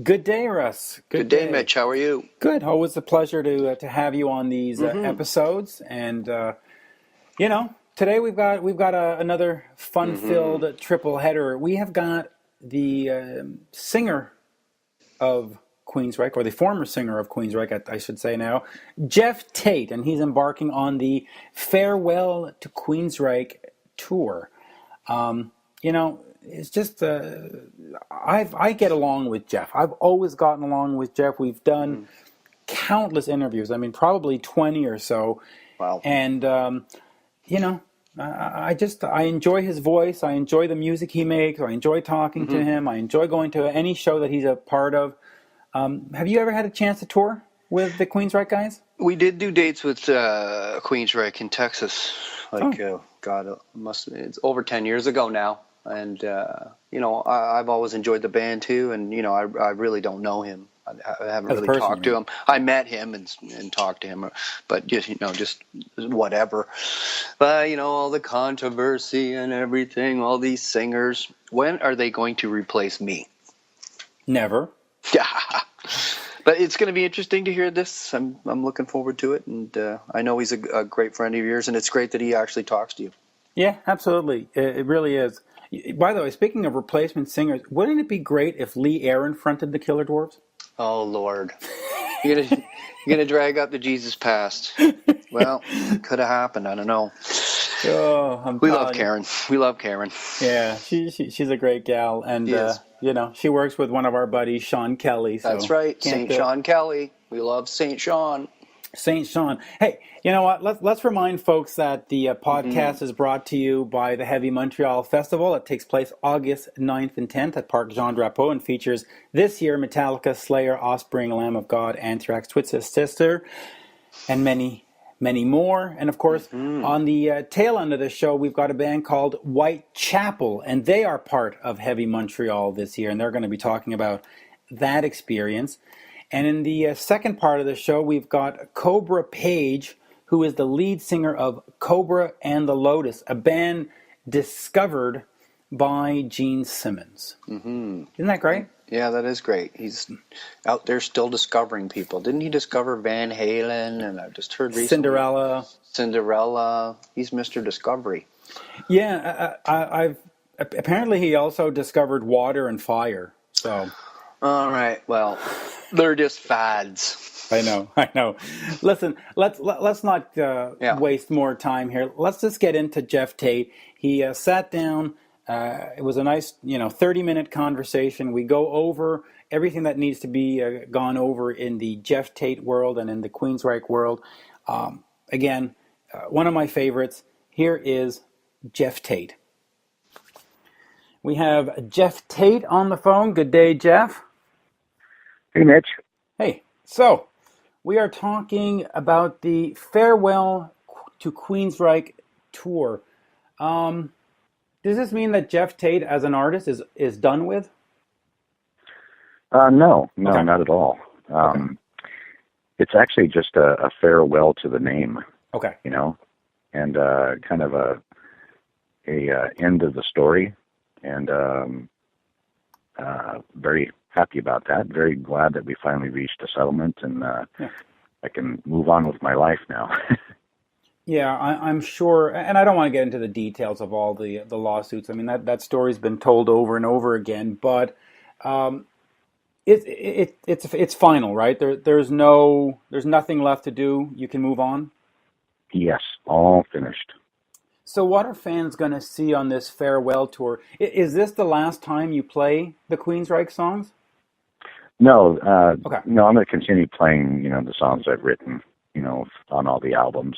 Good day, Russ. Good Good day, day. Mitch. How are you? Good. Always a pleasure to have you on these Mm-hmm. episodes. And today we've got another Mm-hmm. fun-filled triple header. We have got the singer of Queensrÿche, or the former singer of Queensrÿche, I should say now, Jeff Tate, and he's embarking on the Farewell to Queensrÿche tour. It's just I get along with Jeff. I've always gotten along with Jeff. We've done Mm-hmm. countless interviews. I mean, probably 20 or so. Wow. And you know, I enjoy his voice. I enjoy the music he makes. I enjoy talking to Mm-hmm. him. I enjoy going to any show that he's a part of. Have you ever had a chance to tour with the Queensrÿche guys? We did do dates with Queensrÿche in Texas, Oh, it's over 10 years ago now. And I've always enjoyed the band too. And I really don't know him. I haven't as a really person, you talked to mean? him. I met him and talked to him, but just whatever. But all the controversy and everything, all these singers. When are they going to replace me? Never. Yeah, but it's going to be interesting to hear this. I'm looking forward to it, and I know he's a great friend of yours, and it's great that he actually talks to you. Yeah, absolutely. It really is. By the way, speaking of replacement singers, wouldn't it be great if Lee Aaron fronted the Killer Dwarfs? Oh Lord, you're gonna drag up the Jesus past. Well, could have happened. I don't know. Oh, I'm We love telling you. Karen. We love Karen. Yeah, she's a great gal, and She is. she works with one of our buddies, Sean Kelly. That's So right, can't Saint Sean Kelly. We love Saint Sean. Saint Sean. Hey, you know what? Let's remind folks that the Hmm. podcast is brought to you by the Heavy Montreal Festival. It takes place August 9th and 10th at Parc Jean Drapeau and features this year Metallica, Slayer, Offspring, Lamb of God, Anthrax, Twisted Sister, and many, many more. And of course, Hmm. on the tail end of the show, we've got a band called Whitechapel, and they are part of Heavy Montreal this year, and they're going to be talking about that experience. And in the second part of the show, we've got Cobra Paige, who is the lead singer of Kobra and The Lotus, a band discovered by Gene Simmons. Hmm. Isn't that great? Yeah, that is great. He's out there still discovering people. Didn't he discover Van Halen? And I just heard recently Cinderella. Cinderella. He's Mr. Discovery. Yeah, I've apparently he also discovered water and fire. So All right. Well, they're just fads. I know, I know. Listen, let's not Yeah. waste more time here. Let's just get into Jeff Tate. He sat down. It was a nice, 30-minute conversation. We go over everything that needs to be gone over in the Jeff Tate world and in the Queensrÿche world. Again, one of my favorites. Here is Jeff Tate. We have Jeff Tate on the phone. Good day, Jeff. Hey, Mitch. Hey, so we are talking about the Farewell to Queensrÿche tour. Does this mean that Jeff Tate as an artist is done with? No, Okay. not at all. Okay. It's actually just a farewell to the name, Okay. and kind of a end of the story, and very happy about that. Very glad that we finally reached a settlement, and Yeah. I can move on with my life now. Yeah, I'm sure, and I don't want to get into the details of all the lawsuits. I mean that story's been told over and over again, but um, it's final, right? There's nothing left to do. You can move on. Yes, all finished. So what are fans going to see on this farewell tour? Is this the last time you play the Queensrÿche songs? No, Okay. no, I'm going to continue playing, the songs I've written, on all the albums.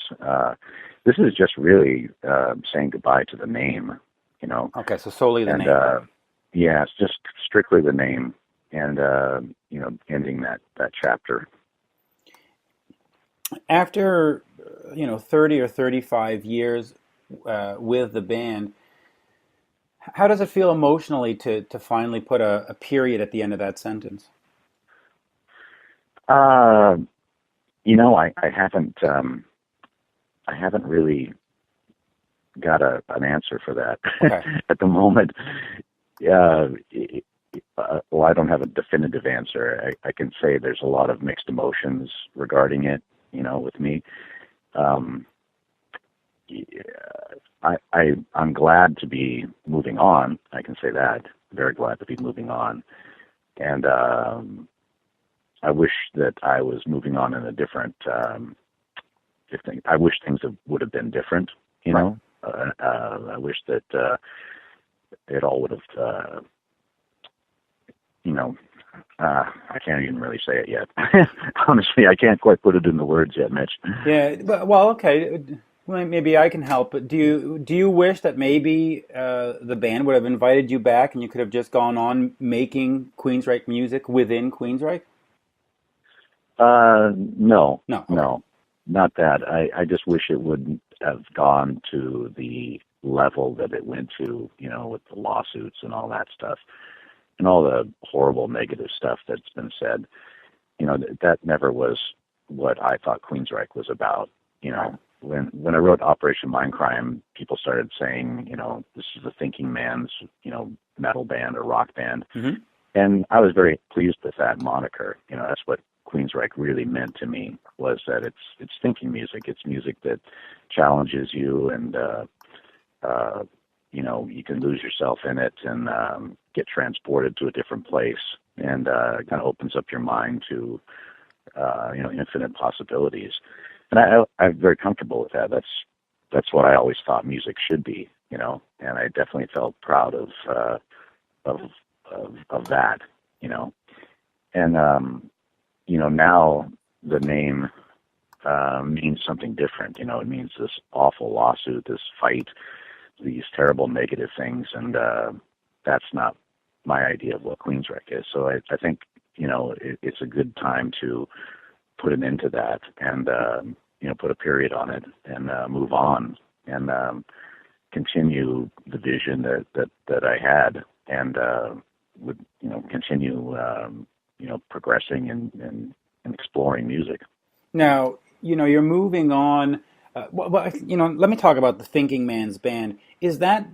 This is just really saying goodbye to the name, Okay, so solely the and name. yeah, it's just strictly the name, and ending that chapter. After 30 or 35 years with the band, how does it feel emotionally to finally put a period at the end of that sentence? I haven't really got an answer for that Okay. at the moment. well, I don't have a definitive answer. I can say there's a lot of mixed emotions regarding it, with me. I'm glad to be moving on. I can say that. Very glad to be moving on. And I wish that I was moving on in a different, I wish things would have been different, know. I wish that it all would have, I can't even really say it yet. Honestly, I can't quite put it into words yet, Mitch. Yeah, but, well, okay. Well, maybe I can help. But do you wish that maybe the band would have invited you back and you could have just gone on making Queensrÿche music within Queensrÿche? No. No. Okay. No, not that. I just wish it wouldn't have gone to the level that it went to, with the lawsuits and all that stuff and all the horrible negative stuff that's been said. That never was what I thought Queensrÿche was about. When I wrote Operation Mindcrime, people started saying, this is the thinking man's, metal band or rock band. Mm-hmm. And I was very pleased with that moniker. That's what Queensrÿche really meant to me, was that it's thinking music. It's music that challenges you and, you can lose yourself in it and get transported to a different place, and it kind of opens up your mind to, infinite possibilities. And I'm very comfortable with that. That's what I always thought music should be, and I definitely felt proud of that, and now the name means something different. It means this awful lawsuit, this fight, these terrible negative things, and that's not my idea of what Queensrÿche is. So I think it's a good time to put an end to that and put a period on it and move on and continue the vision that I had, and would continue progressing and exploring music. Now, you're moving on. Let me talk about the Thinking Man's Band. Is that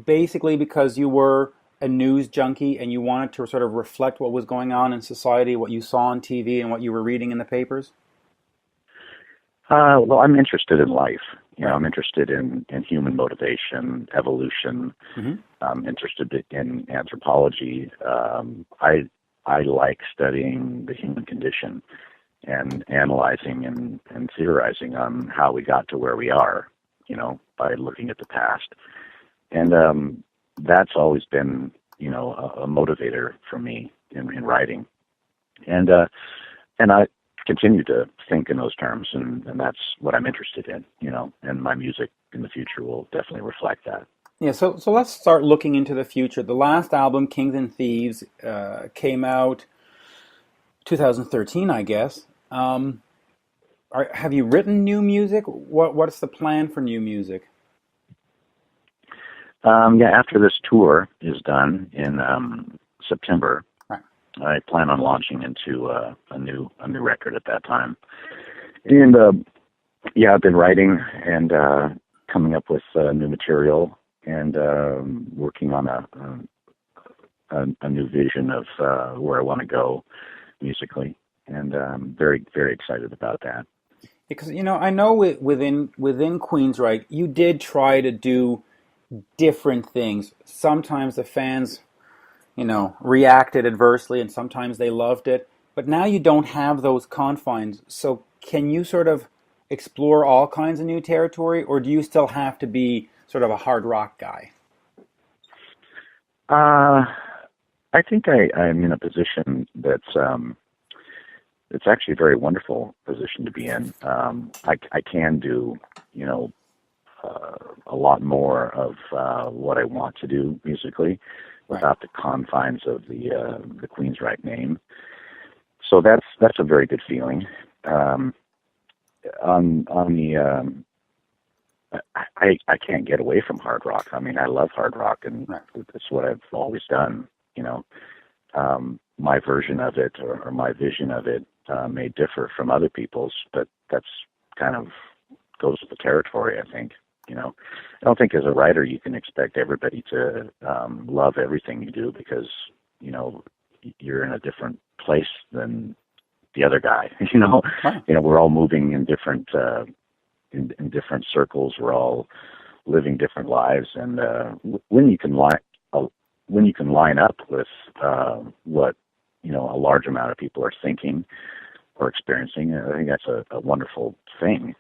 basically because you were a news junkie and you wanted to sort of reflect what was going on in society, what you saw on TV and what you were reading in the papers? Well, I'm interested in life. I'm interested in human motivation, evolution. Mm-hmm. I'm interested in anthropology. I like studying the human condition and analyzing and theorizing on how we got to where we are, by looking at the past. And that's always been, a motivator for me in writing. And I continue to think in those terms, and that's what I'm interested in, and my music in the future will definitely reflect that. Yeah, so let's start looking into the future. The last album, Kings and Thieves, came out 2013, I guess. Have you written new music? What's the plan for new music? After this tour is done in September, right, I plan on launching into a new record at that time. And I've been writing and coming up with new material and working on a new vision of where I want to go musically, and I'm very, very excited about that. Because I know within Queensrÿche, you did try to do different things. Sometimes the fans, reacted adversely, and sometimes they loved it. But now you don't have those confines. So can you sort of explore all kinds of new territory, or do you still have to be sort of a hard rock guy? I think I'm in a position that's it's actually a very wonderful position to be in. I can do, a lot more of what I want to do musically without the confines of the Queensrÿche name. So that's a very good feeling. On the I can't get away from hard rock. I mean, I love hard rock, and it's what I've always done. My version of it or my vision of it may differ from other people's, but that's kind of goes with the territory, I think. I don't think as a writer you can expect everybody to love everything you do, because you're in a different place than the other guy. Right. We're all moving in different in different circles. We're all living different lives, and when you can line up with what a large amount of people are thinking or experiencing, I think that's a wonderful thing.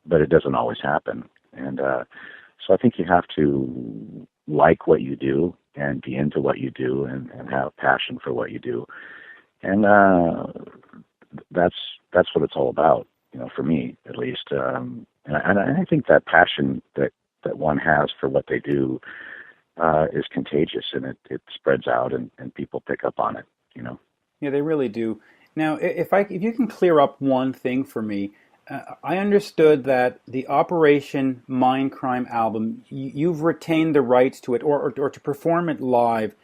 But it doesn't always happen, and so I think you have to like what you do and be into what you do and have passion for what you do, and that's what it's all about. For me, at least, and I think that passion that one has for what they do is contagious, and it spreads out, and people pick up on it. Yeah, they really do. Now, if you can clear up one thing for me, I understood that the Operation Mindcrime album, you've retained the rights to it, or to perform it live.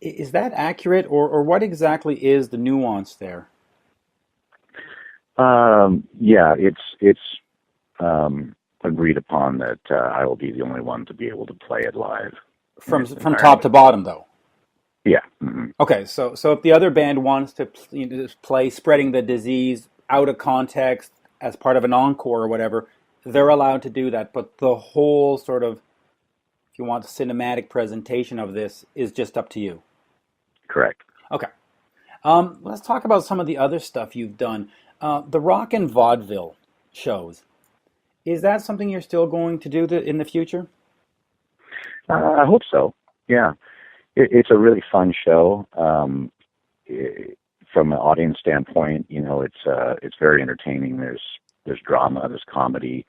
Is that accurate, or what exactly is the nuance there? Yeah, it's agreed upon that I will be the only one to be able to play it live. From top to bottom, though. Yeah. Mm-hmm. Okay, so if the other band wants to play Spreading the Disease out of context as part of an encore or whatever, they're allowed to do that. But the whole sort of, if you want, cinematic presentation of this is just up to you. Correct. Okay. Let's talk about some of the other stuff you've done. The rock and vaudeville shows. Is that something you're still going to do in the future? I hope so. Yeah. It's a really fun show. From an audience standpoint, it's very entertaining. There's drama, there's comedy,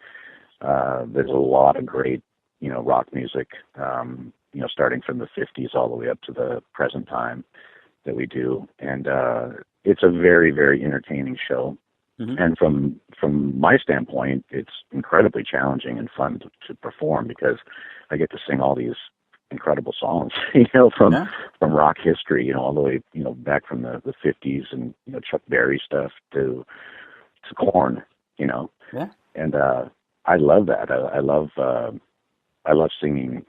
there's a lot of great, rock music, starting from the 50s all the way up to the present time that we do. And it's a very, very entertaining show. Mm-hmm. And from my standpoint, it's incredibly challenging and fun to perform because I get to sing all these incredible songs, from rock history, all the way, back from the 50s and, Chuck Berry stuff to Korn, Yeah. And I love that. I love singing,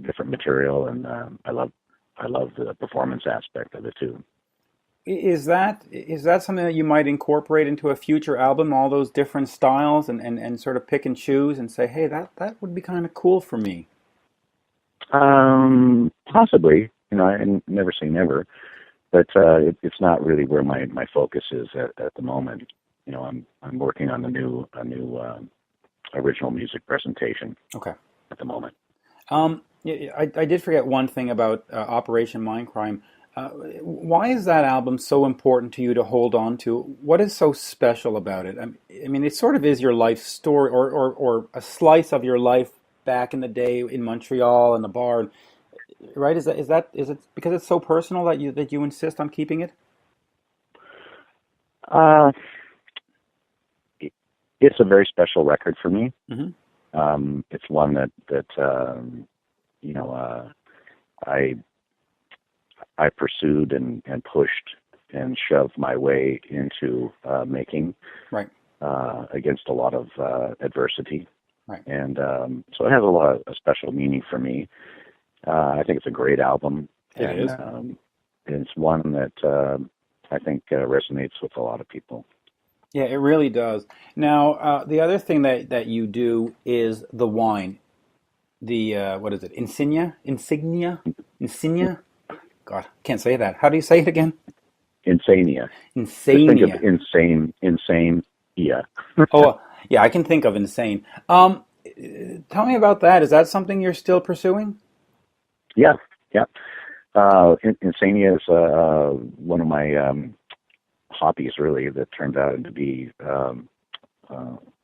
different material, and I love the performance aspect of it too. Is that something that you might incorporate into a future album, all those different styles, and sort of pick and choose and say, hey, that would be kind of cool for me? Possibly, I never say never, but it's not really where my focus is at the moment. I'm working on a new original music presentation. Okay. At the moment. I did forget one thing about Operation Mindcrime. Why is that album so important to you to hold on to? What is so special about it? I mean, it sort of is your life story, or a slice of your life back in the day in Montreal and the bar, right? Is it because it's so personal that you insist on keeping it? It's a very special record for me. Mm-hmm. It's one that I pursued and pushed and shoved my way into making, right, against a lot of adversity. Right. And so it has a special meaning for me. I think it's a great album. It is. It's one that I think resonates with a lot of people. Yeah, it really does. Now, the other thing that you do is the wine. The, what is it, Insignia? God, can't say that. How do you say it again? Insania. Insania. Think of insane, yeah. Oh, yeah, I can think of insane. Tell me about that. Is that something you're still pursuing? Yeah. Insania is one of my hobbies, really, that turned out to be a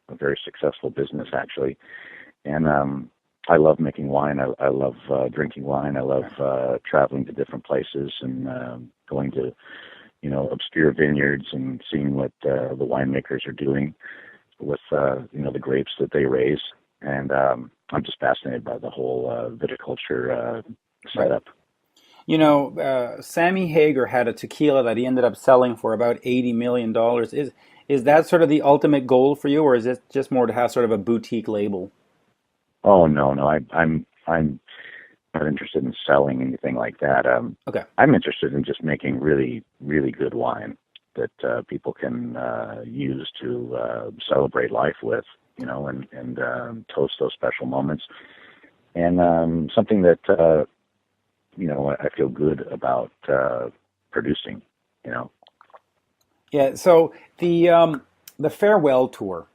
very successful business, actually. And I love making wine. I love drinking wine. I love traveling to different places and going to, obscure vineyards and seeing what the winemakers are doing with, the grapes that they raise. And I'm just fascinated by the whole viticulture setup. Sammy Hagar had a tequila that he ended up selling for about $80 million. Is that sort of the ultimate goal for you, or is it just more to have sort of a boutique label? Oh no! I'm not interested in selling anything like that. Okay. I'm interested in just making really, really good wine that people can use to celebrate life with, and toast those special moments. And something that, I feel good about producing, Yeah. So the farewell tour,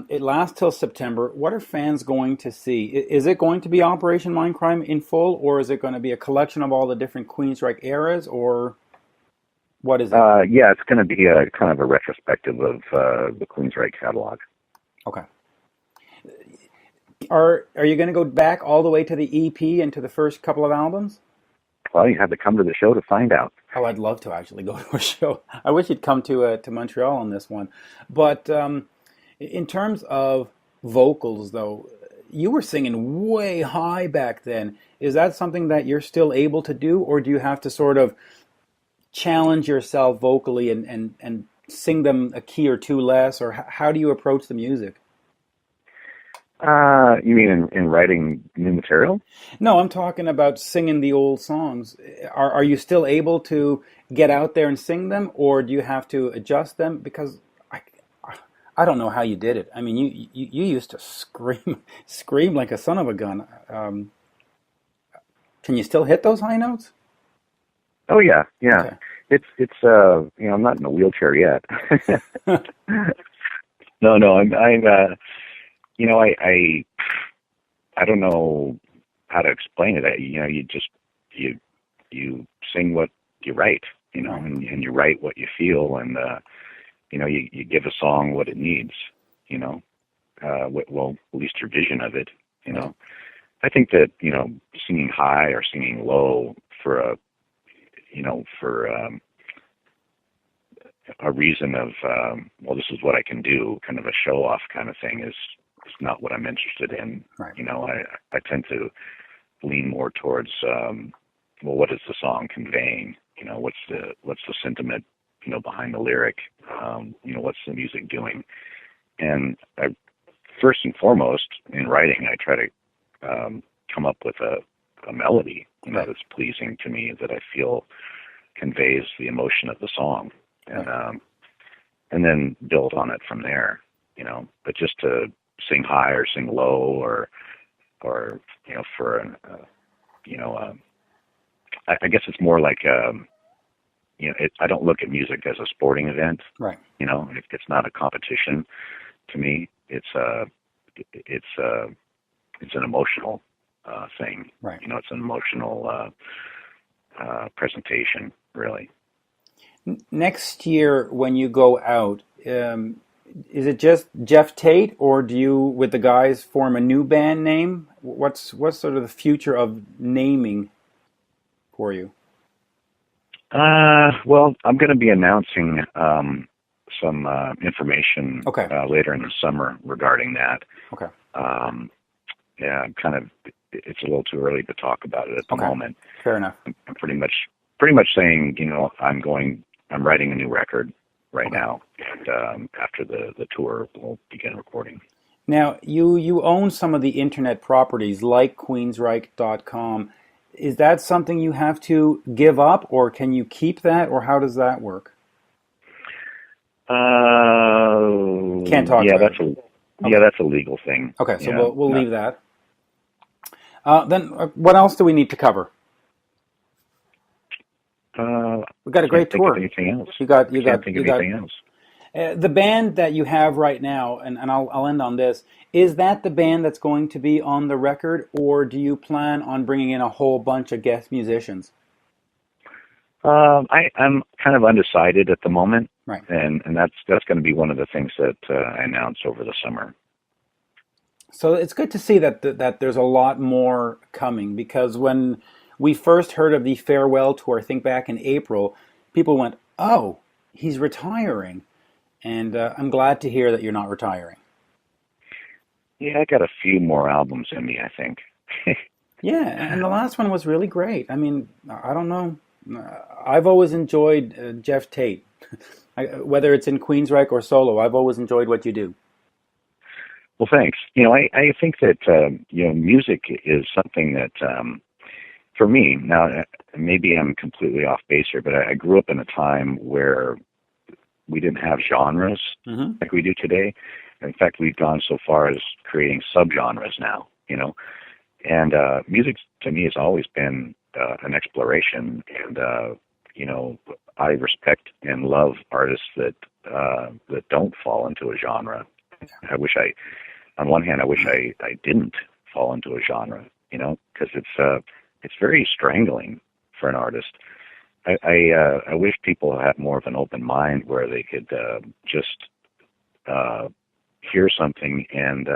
it lasts till September. What are fans going to see? Is it going to be Operation Mindcrime in full, or is it going to be a collection of all the different Queensrÿche eras, or what is it? Yeah, it's going to be a kind of a retrospective of the Queensrÿche catalog. Okay. Are you going to go back all the way to the EP and to the first couple of albums? Well, you have to come to the show to find out. Oh, I'd love to actually go to a show. I wish you'd come to Montreal on this one. But in terms of vocals, though, you were singing way high back then. Is that something that you're still able to do, or do you have to sort of challenge yourself vocally and sing them a key or two less, or how do you approach the music? You mean in writing new material? No, I'm talking about singing the old songs. Are you still able to get out there and sing them, or do you have to adjust them? Because I don't know how you did it. I mean, you used to scream like a son of a gun. Can you still hit those high notes? Oh yeah. Okay. It's I'm not in a wheelchair yet. No, I'm I don't know how to explain it. You sing what you write, and you write what you feel, and you give a song what it needs, well, at least your vision of it, I think that, singing high or singing low for a reason of, well, this is what I can do, kind of a show off kind of thing is not what I'm interested in. Right. I tend to lean more towards, well, what is the song conveying? What's the sentiment, behind the lyric? What's the music doing? And first and foremost in writing, I try to come up with a melody, right. that's pleasing to me, that I feel conveys the emotion of the song, and right. And then build on it from there. But just to sing high or sing low, or for an I guess it's more like I don't look at music as a sporting event. Right. It's not a competition to me. It's an emotional thing. Right. It's an emotional presentation, really. Next year, when you go out, is it just Jeff Tate, or do you, with the guys, form a new band name? What's sort of the future of naming for you? Well, I'm going to be announcing some information Okay. Later in the summer regarding that. Okay. Yeah, it's a little too early to talk about it at the moment. Fair enough. I'm pretty much saying, I'm writing a new record right now, and after the tour, we'll begin recording. Now, you own some of the internet properties like Queensrÿche.com. Is that something you have to give up, or can you keep that, or how does that work? Can't talk about it. That's a legal thing. Okay, so we'll leave that. Then what else do we need to cover? We've got a great tour. Anything else? You got anything else. The band that you have right now, and I'll end on this. Is that the band that's going to be on the record, or do you plan on bringing in a whole bunch of guest musicians? I'm kind of undecided at the moment, right? And that's going to be one of the things that I announce over the summer. So it's good to see that there's a lot more coming, because when we first heard of the farewell tour, I think back in April, people went, "Oh, he's retiring," and I'm glad to hear that you're not retiring. Yeah, I got a few more albums in me, I think. Yeah, and the last one was really great. I mean, I don't know. I've always enjoyed Jeff Tate. Whether it's in Queensrÿche or solo, I've always enjoyed what you do. Well, thanks. I think that, music is something that for me, now maybe I'm completely off base here, but I grew up in a time where we didn't have genres like we do today. In fact, we've gone so far as creating subgenres now, you know. And music to me has always been an exploration, and you know, I respect and love artists that don't fall into a genre. On one hand, I wish I didn't fall into a genre, you know, because it's very strangling for an artist. I wish people had more of an open mind where they could just hear something and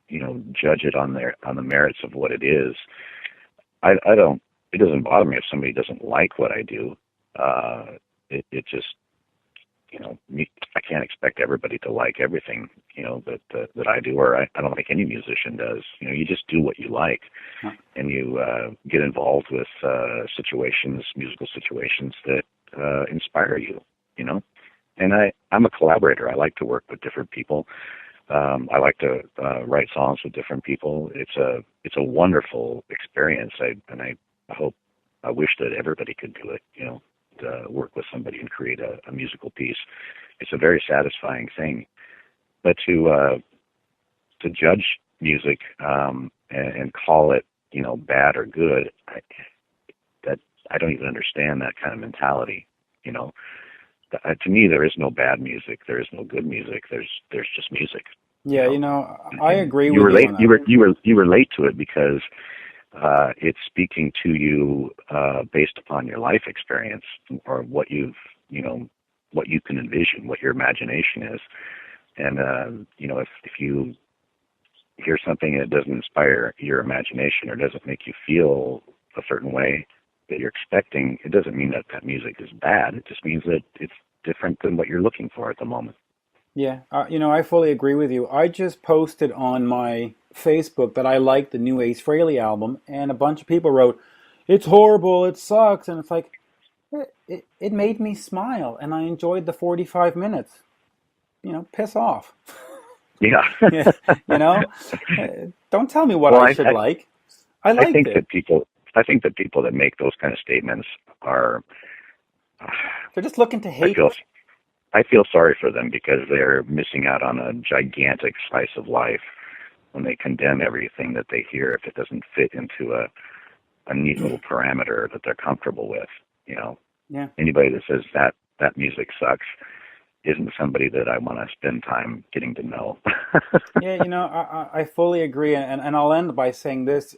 you know, judge it on the merits of what it is. I don't. It doesn't bother me if somebody doesn't like what I do. It just, you know, I can't expect everybody to like everything, you know, that I do, or I don't think any musician does. You know, you just do what you like, and you get involved with musical situations that inspire you, you know. And I'm a collaborator. I like to work with different people. I like to write songs with different people. It's a wonderful experience. I wish that everybody could do it, you know, to work with somebody and create a musical piece. It's a very satisfying thing. But to judge music and call it, you know, bad or good, I don't even understand that kind of mentality, you know. To me, there is no bad music. There is no good music. There's just music. Yeah, you know, I agree with you. You on that. You relate to it because it's speaking to you based upon your life experience or what you can envision, what your imagination is. And you know, if you hear something that doesn't inspire your imagination or doesn't make you feel a certain way that you're expecting, it doesn't mean that music is bad. It just means that it's different than what you're looking for at the moment. Yeah, you know, I fully agree with you. I just posted on my Facebook that I liked the new Ace Frehley album, and a bunch of people wrote, "It's horrible, it sucks," and it's like, it made me smile, and I enjoyed the 45 minutes. You know, piss off. Yeah. Yeah, you know, don't tell me what I should like. I liked it. I think that people that make those kind of statements are... They're just looking to hate. I feel sorry for them because they're missing out on a gigantic slice of life when they condemn everything that they hear if it doesn't fit into a neat little parameter that they're comfortable with, you know. Yeah. Anybody that says that music sucks isn't somebody that I want to spend time getting to know. Yeah, you know, I fully agree, and I'll end by saying this.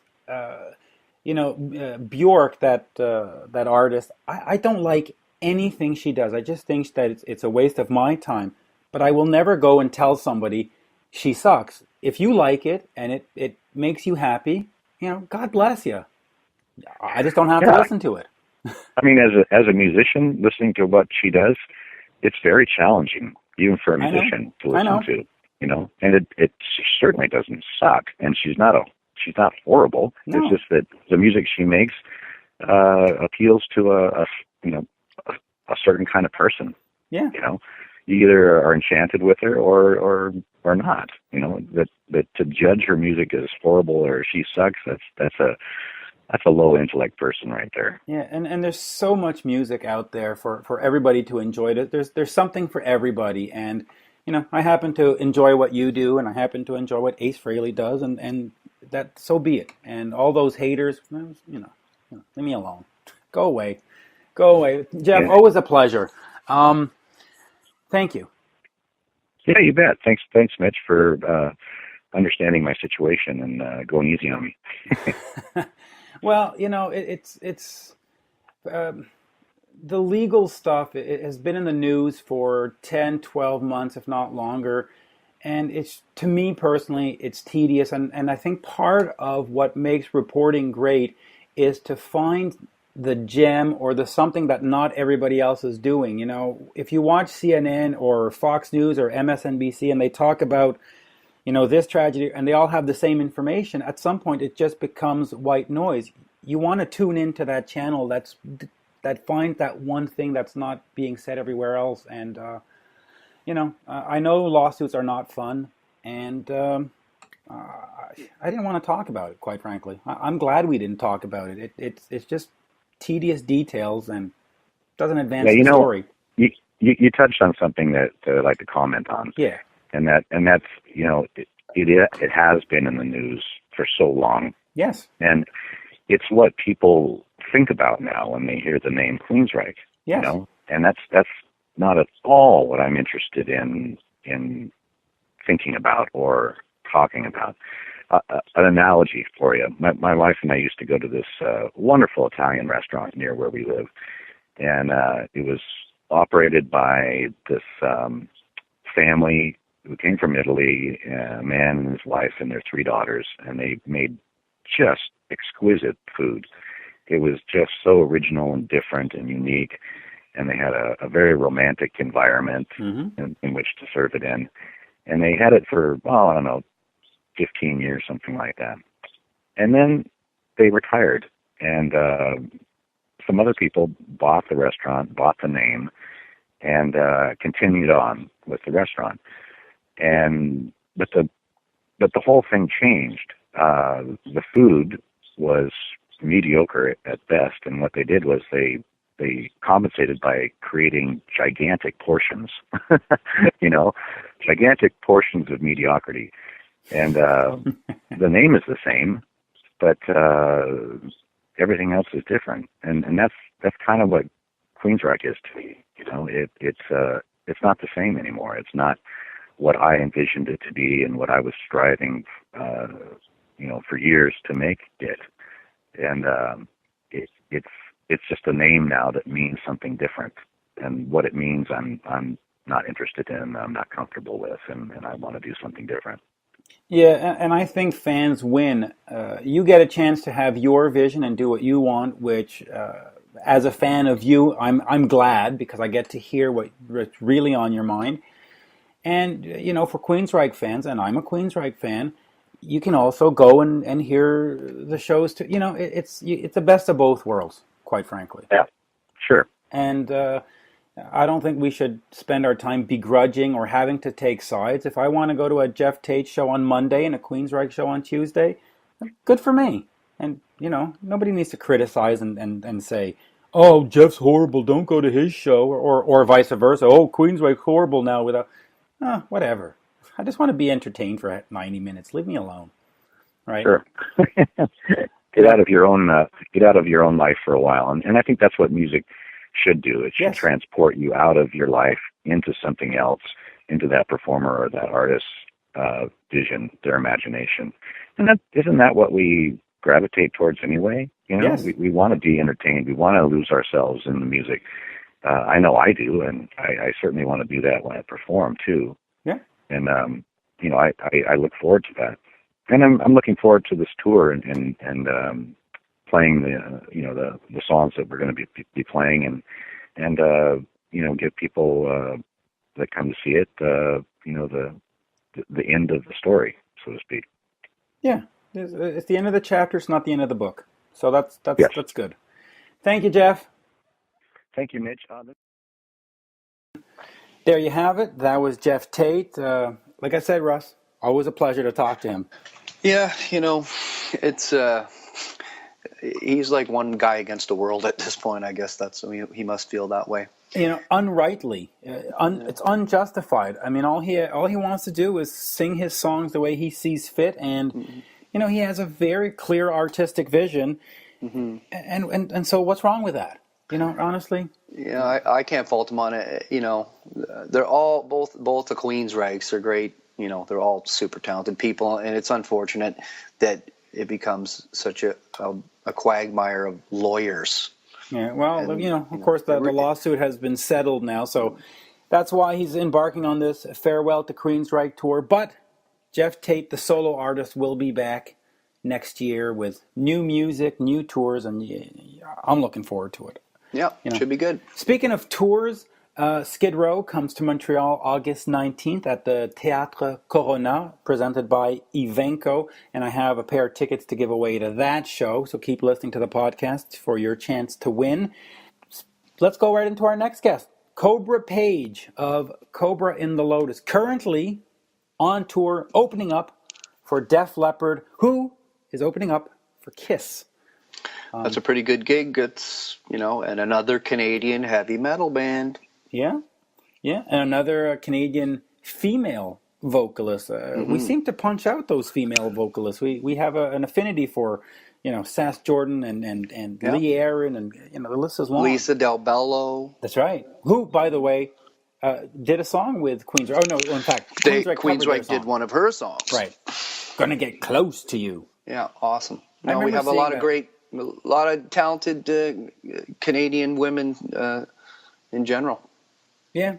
You know, Bjork, that artist, I don't like anything she does. I just think that it's a waste of my time. But I will never go and tell somebody she sucks. If you like it and it makes you happy, you know, God bless you. I just don't have to listen to it. I mean, as a musician, listening to what she does, it's very challenging, even for a musician to listen to. You know, and it certainly doesn't suck, and she's not horrible. No. It's just that the music she makes appeals to a certain kind of person. Yeah. You know, you either are enchanted with her or not. You know, that to judge her music as horrible or she sucks, that's a low intellect person right there. Yeah, and there's so much music out there for everybody to enjoy. There's something for everybody, and you know, I happen to enjoy what you do, and I happen to enjoy what Ace Frehley does, and that, so be it. And all those haters, you know, leave me alone. Go away. Jeff, always a pleasure. Thank you. Yeah, you bet. Thanks, Mitch, for understanding my situation and going easy on me. Well, you know, it's the legal stuff. It has been in the news for 10, 12 months, if not longer. And it's, to me personally, it's tedious. And I think part of what makes reporting great is to find the gem or the something that not everybody else is doing. You know, if you watch CNN or Fox News or MSNBC and they talk about, you know, this tragedy and they all have the same information, at some point it just becomes white noise. You want to tune into that channel that finds that one thing that's not being said everywhere else. And, you know, I know lawsuits are not fun, and I didn't want to talk about it, quite frankly. I'm glad we didn't talk about it. It's just tedious details and doesn't Yeah, advance the story. you touched on something that I'd like to comment on, Yeah. and that's it has been in the news for so long, Yes. and it's what people think about now when they hear the name Queensrÿche. Yes. And that's not at all what I'm interested in thinking about or talking about. An analogy for you. My wife and I used to go to this wonderful Italian restaurant near where we live, and it was operated by this family who came from Italy, a man and his wife and their 3 daughters, and they made just exquisite food. It was just so original and different and unique, and they had a very romantic environment in which to serve it in. And they had it for, I don't know, 15 years, something like that. And then they retired, and some other people bought the restaurant, bought the name, and continued on with the restaurant. But the whole thing changed. The food was mediocre at best, and what they did was they compensated by creating gigantic portions, gigantic portions of mediocrity. And the name is the same, but everything else is different. And that's kind of what Queensrÿche is to me. It's not the same anymore. It's not what I envisioned it to be and what I was striving, for years to make it. And it's just a name now that means something different. And what it means, I'm not interested in. I'm not comfortable with, and I want to do something different. Yeah, and I think fans win. You get a chance to have your vision and do what you want, which, as a fan of you, I'm glad because I get to hear what's really on your mind. And, for Queensrÿche fans, and I'm a Queensrÿche fan, you can also go and hear the shows too. It's the best of both worlds, quite frankly. Yeah, sure. And I don't think we should spend our time begrudging or having to take sides. If I want to go to a Jeff Tate show on Monday and a Queensrÿche show on Tuesday, good for me. And, nobody needs to criticize and say, oh, Jeff's horrible, don't go to his show, or vice versa. Oh, Queensrÿche horrible now without... whatever. I just want to be entertained for 90 minutes. Leave me alone. Right? Sure. Get out of your own life for a while. And I think that's what music should do. It should transport you out of your life into something else, into that performer or that artist's vision, their imagination. And isn't that what we gravitate towards anyway? Yes. We want to be entertained. We want to lose ourselves in the music. I know I do, and I certainly want to do that when I perform too. Yeah. And I look forward to that. And I'm looking forward to this tour and playing the songs that we're going to be playing and give people that come to see it the end of the story, so to speak. Yeah, it's the end of the chapter. It's not the end of the book. So that's good. Thank you, Jeff. Thank you, Mitch. There you have it. That was Jeff Tate. Like I said, Russ, always a pleasure to talk to him. Yeah, it's he's like one guy against the world at this point. I guess he must feel that way. Unrightly, it's unjustified. I mean, all he wants to do is sing his songs the way he sees fit, and he has a very clear artistic vision. And so, what's wrong with that? Honestly. Yeah, I can't fault him on it. They're all both the Queensrÿches are great. They're all super talented people, and it's unfortunate that it becomes such a quagmire of lawyers. Yeah, well, of course, the lawsuit has been settled now, so that's why he's embarking on this Farewell to Queensrÿche tour. But Jeff Tate, the solo artist, will be back next year with new music, new tours, and I'm looking forward to it. Yeah, should be good. Speaking of tours, Skid Row comes to Montreal August 19th at the Théâtre Corona, presented by Evenco, and I have a pair of tickets to give away to that show, so keep listening to the podcast for your chance to win. Let's go right into our next guest, Cobra Paige of Kobra and The Lotus, currently on tour, opening up for Def Leppard, who is opening up for KISS. That's a pretty good gig. It's, and another Canadian heavy metal band. Yeah, and another Canadian female vocalist. We seem to punch out those female vocalists. We have an affinity for, Sass Jordan and Lee Aaron, and the list is long. Lisa Del Bello. That's right. Who, by the way, did a song with Queensrÿche. Oh no, in fact, Queensrÿche did one of her songs. Right. Gonna Get Close to You. Yeah, awesome. No, we have a lot of talented Canadian women in general. Yeah.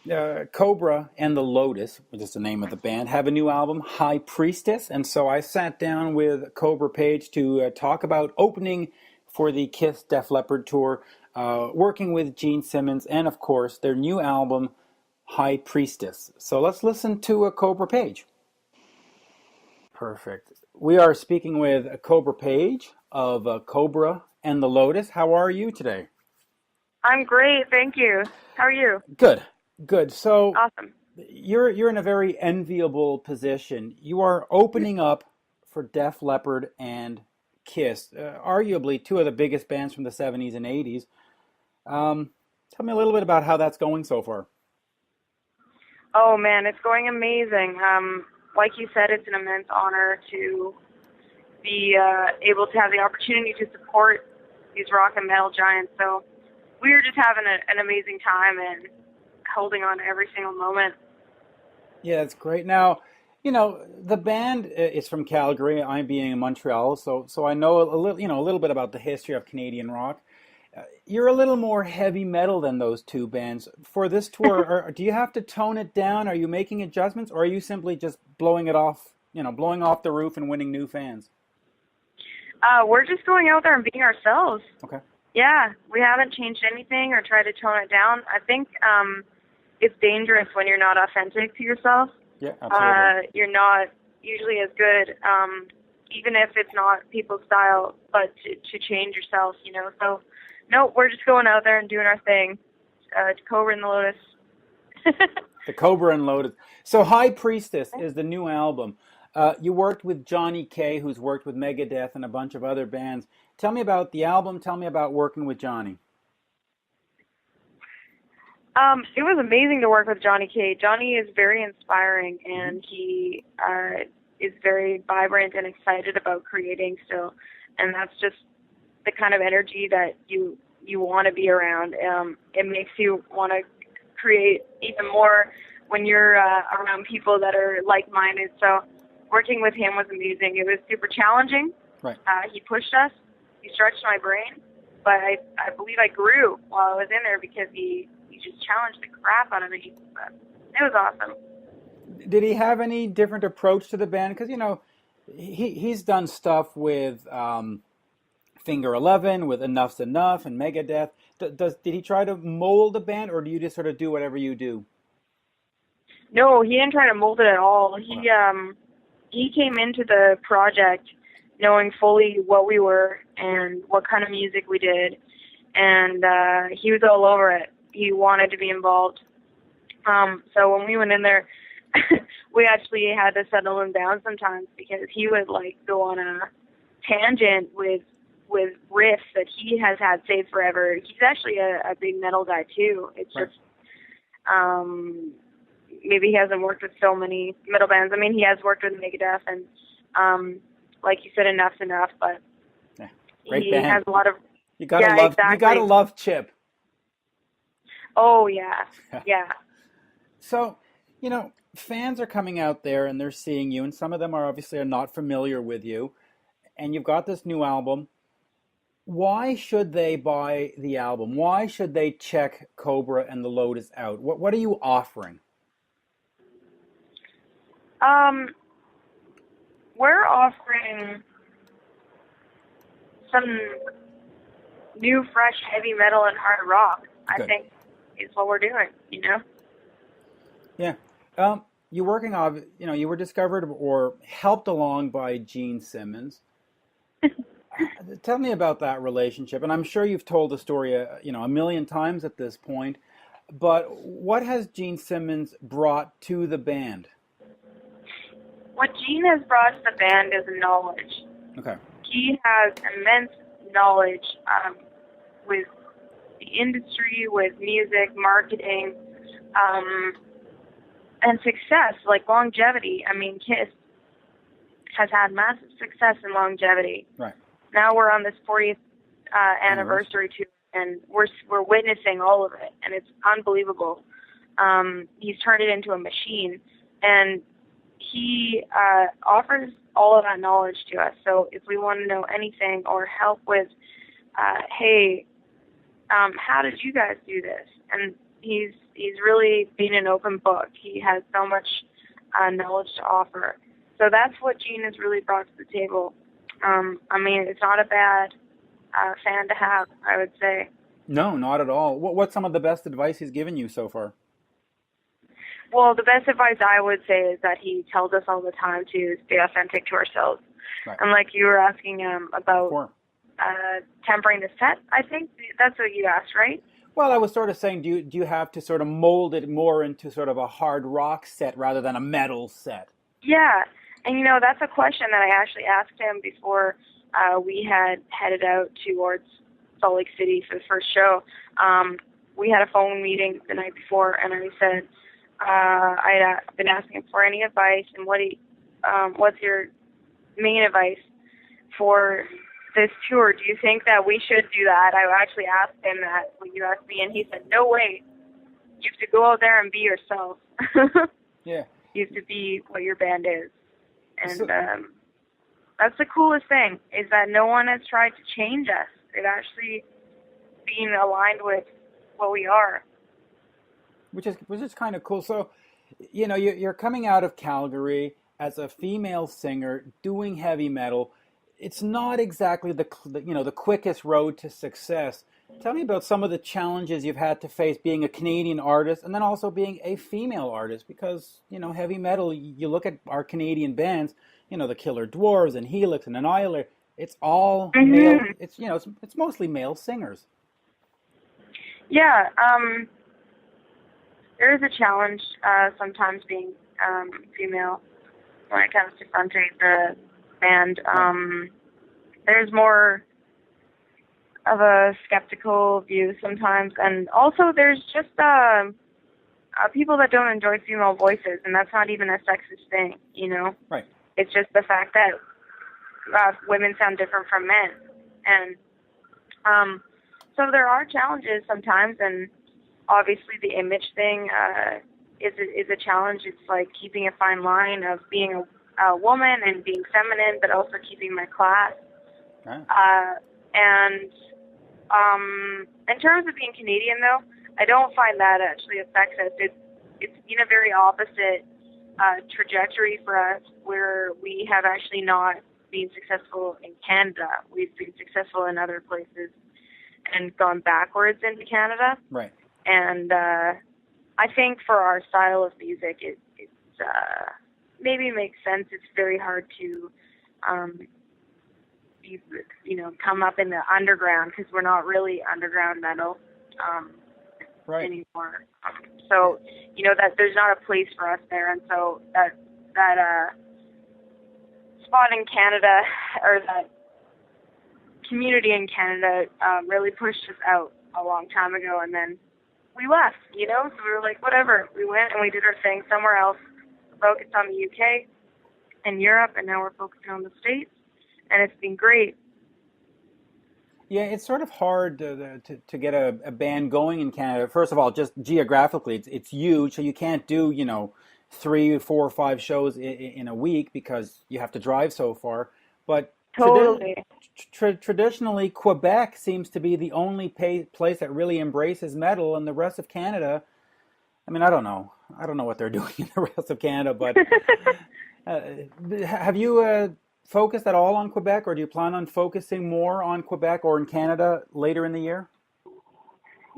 Kobra and The Lotus, which is the name of the band, have a new album, High Priestess. And so I sat down with Cobra Paige to talk about opening for the KISS Def Leppard tour, working with Gene Simmons, and of course their new album, High Priestess. So let's listen to Cobra Paige. Perfect. We are speaking with Cobra Paige of Kobra and The Lotus. How are you today? I'm great, thank you. How are you? Good. So awesome. You're in a very enviable position. You are opening up for Def Leppard and KISS, arguably two of the biggest bands from the 70s and 80s. Tell me a little bit about how that's going so far. Oh man, it's going amazing. Like you said, it's an immense honor to be able to have the opportunity to support these rock and metal giants. So we're just having an amazing time and holding on to every single moment. Yeah, that's great. Now, the band is from Calgary. I'm being in Montreal, so I know a little bit about the history of Canadian rock. You're a little more heavy metal than those two bands. For this tour, do you have to tone it down? Are you making adjustments, or are you simply just blowing off the roof and winning new fans? We're just going out there and being ourselves. Okay. Yeah, we haven't changed anything or tried to tone it down. I think it's dangerous when you're not authentic to yourself. Yeah, absolutely. You're not usually as good, even if it's not people's style, but to change yourself, So, no, we're just going out there and doing our thing. Kobra and the Lotus. The Kobra and Lotus. So High Priestess is the new album. You worked with Johnny K, who's worked with Megadeth and a bunch of other bands. Tell me about the album. Tell me about working with Johnny. It was amazing to work with Johnny K. Johnny is very inspiring, and he is very vibrant and excited about creating still. And that's just the kind of energy that you want to be around. It makes you want to create even more when you're around people that are like-minded. So working with him was amazing. It was super challenging. Right. He pushed us. He stretched my brain. But I believe I grew while I was in there because he just challenged the crap out of me. But it was awesome. Did he have any different approach to the band? Because, he's done stuff with Finger 11, with Enough's Enough and Megadeth. Did he try to mold the band, or do you just sort of do whatever you do? No, he didn't try to mold it at all. He came into the project knowing fully what we were and what kind of music we did, and he was all over it. He wanted to be involved. So when we went in there, we actually had to settle him down sometimes because he would go on a tangent with riffs that he has had saved forever. He's actually a big metal guy too. It's just maybe he hasn't worked with so many metal bands. I mean, he has worked with Megadeth and like you said, Enough's Enough, but great he band. has a lot of you gotta love Chip. Oh yeah. Yeah. So, fans are coming out there and they're seeing you, and some of them are not familiar with you, and you've got this new album. Why should they buy the album? Why should they check Kobra and the Lotus out? What are you offering? We're offering some new, fresh, heavy metal and hard rock. Good. I think is what we're doing. Yeah. You're working on. You were discovered or helped along by Gene Simmons. Tell me about that relationship, and I'm sure you've told the story, a million times at this point. But what has Gene Simmons brought to the band? what Gene has brought to the band is knowledge. Okay. He has immense knowledge with the industry, with music, marketing, and success, like longevity. I mean, KISS has had massive success in longevity. Right. Now we're on this 40th anniversary tour, and we're witnessing all of it, and it's unbelievable. He's turned it into a machine, and he offers all of that knowledge to us. So if we want to know anything or help with, hey, how did you guys do this? And he's really been an open book. He has so much knowledge to offer. So that's what Gene has really brought to the table. I mean, it's not a bad fan to have, I would say. No, not at all. What's some of the best advice he's given you so far? Well, the best advice I would say is that he tells us all the time to stay authentic to ourselves. Right. And like you were asking about Sure. tempering the set, I think that's what you asked, right? Well, I was sort of saying, do you have to sort of mold it more into sort of a hard rock set rather than a metal set? Yeah, and you know, that's a question that I actually asked him before we had headed out towards Salt Lake City for the first show. We had a phone meeting the night before, and I said, I'd been asking him for any advice, and what's your main advice for this tour? Do you think that we should do that? I actually asked him that when you asked me, and he said, no way. You have to go out there and be yourself. Yeah. You have to be what your band is. And So, that's the coolest thing, is that no one has tried to change us. They've actually been aligned with what we are. which is kind of cool. So, you know, you're coming out of Calgary as a female singer doing heavy metal. It's not exactly the quickest road to success. Tell me about some of the challenges you've had to face being a Canadian artist and then also being a female artist, because, you know, heavy metal, you look at our Canadian bands, you know, the Killer Dwarfs and Helix and Annihilator, it's all male, it's mostly male singers. Yeah, there is a challenge sometimes being female when it comes to fronting the band. There's more of a skeptical view sometimes, and also there's just people that don't enjoy female voices, and that's not even a sexist thing, you know? Right. It's just the fact that women sound different from men, and so there are challenges sometimes, and obviously the image thing is a challenge. It's like keeping a fine line of being a woman and being feminine, but also keeping my class. Right. And in terms of being Canadian, though, I don't find that actually affects us. It's been a very opposite trajectory for us, where we have actually not been successful in Canada. We've been successful in other places and gone backwards into Canada. Right. And I think for our style of music, it's maybe makes sense. It's very hard to come up in the underground, because we're not really underground metal Right. anymore. So, you know, that there's not a place for us there, and so that spot in Canada, or that community in Canada, really pushed us out a long time ago, and then we left, you know? So we were like, whatever. We went and we did our thing somewhere else, focused on the UK and Europe, and now we're focusing on the States, and it's been great. Yeah, it's sort of hard to get a band going in Canada. First of all, just geographically, it's huge, so you can't do, 3, 4, or 5 shows in a week because you have to drive so far. But Totally. traditionally, Quebec seems to be the only place that really embraces metal, and the rest of Canada, I mean, I don't know what they're doing in the rest of Canada, but have you focused at all on Quebec, or do you plan on focusing more on Quebec or in Canada later in the year?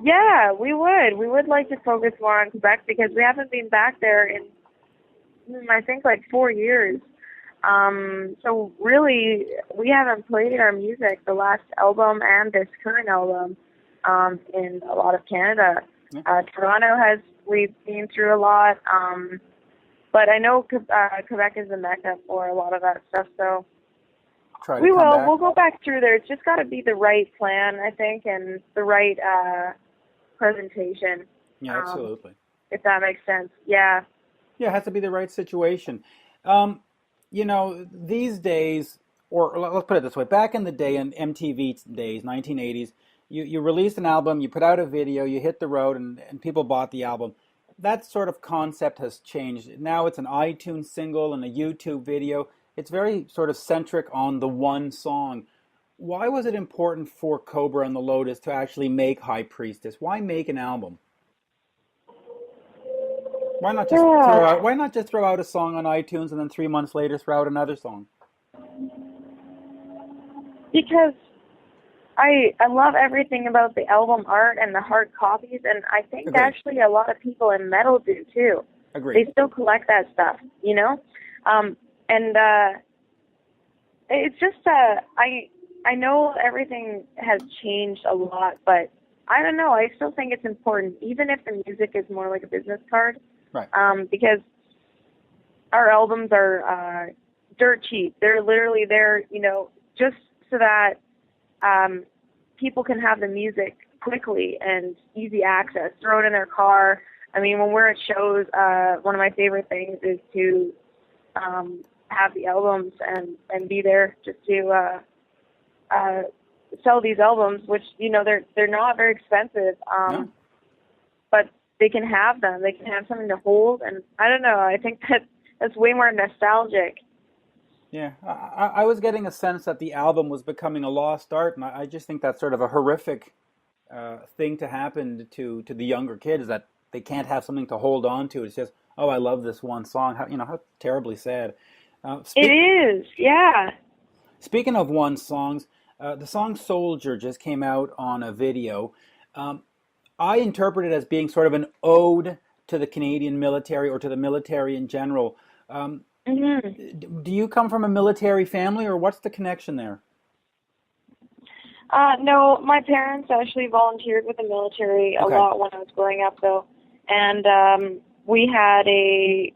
Yeah, we would. We would like to focus more on Quebec, because we haven't been back there in, I think, like 4 years. So really, we haven't played our music, the last album and this current album, in a lot of Canada. Yeah. Toronto we've been through a lot. But I know Quebec is the mecca for a lot of that stuff, so Try to we come will. back. We'll go back through there. It's just got to be the right plan, I think, and the right presentation. Yeah, absolutely. If that makes sense. Yeah. Yeah, it has to be the right situation. You know, these days, or let's put it this way, back in the day, in MTV days, 1980s, you released an album, you put out a video, you hit the road, and people bought the album. That sort of concept has changed. Now it's an iTunes single and a YouTube video. It's very sort of centric on the one song. Why was it important for Kobra and the Lotus to actually make High Priestess? Why make an album? Why not just throw out a song on iTunes and then 3 months later throw out another song? Because I love everything about the album art and the hard copies, and I think Agreed. Actually a lot of people in metal do too. Agreed. They still collect that stuff, you know? And it's just I know everything has changed a lot, but I don't know. I still think it's important, even if the music is more like a business card. Right. Because our albums are dirt cheap. They're literally there, you know, just so that people can have the music quickly and easy access. Throw it in their car. I mean, when we're at shows, one of my favorite things is to have the albums and be there just to sell these albums, which, you know, they're not very expensive, No. but they can have them. They can have something to hold, and I don't know. I think that's way more nostalgic. Yeah, I was getting a sense that the album was becoming a lost art, and I just think that's sort of a horrific thing to happen to the younger kids, that they can't have something to hold on to. It's just, oh, I love this one song. How terribly sad. It is, yeah. Speaking of one songs, the song "Soldier" just came out on a video. I interpret it as being sort of an ode to the Canadian military, or to the military in general. Do you come from a military family, or what's the connection there? No, my parents actually volunteered with the military a lot when I was growing up, though. And we had a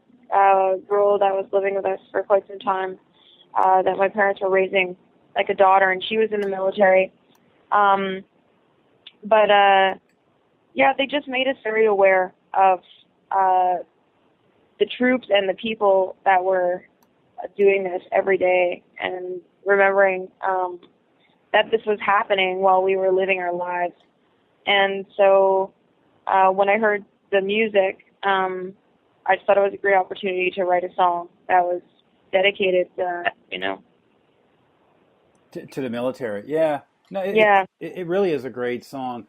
girl that was living with us for quite some time that my parents were raising like a daughter, and she was in the military. But yeah, they just made us very aware of the troops and the people that were doing this every day, and remembering that this was happening while we were living our lives. And so when I heard the music, I just thought it was a great opportunity to write a song that was dedicated, To the military. Yeah. No, Yeah. It really is a great song.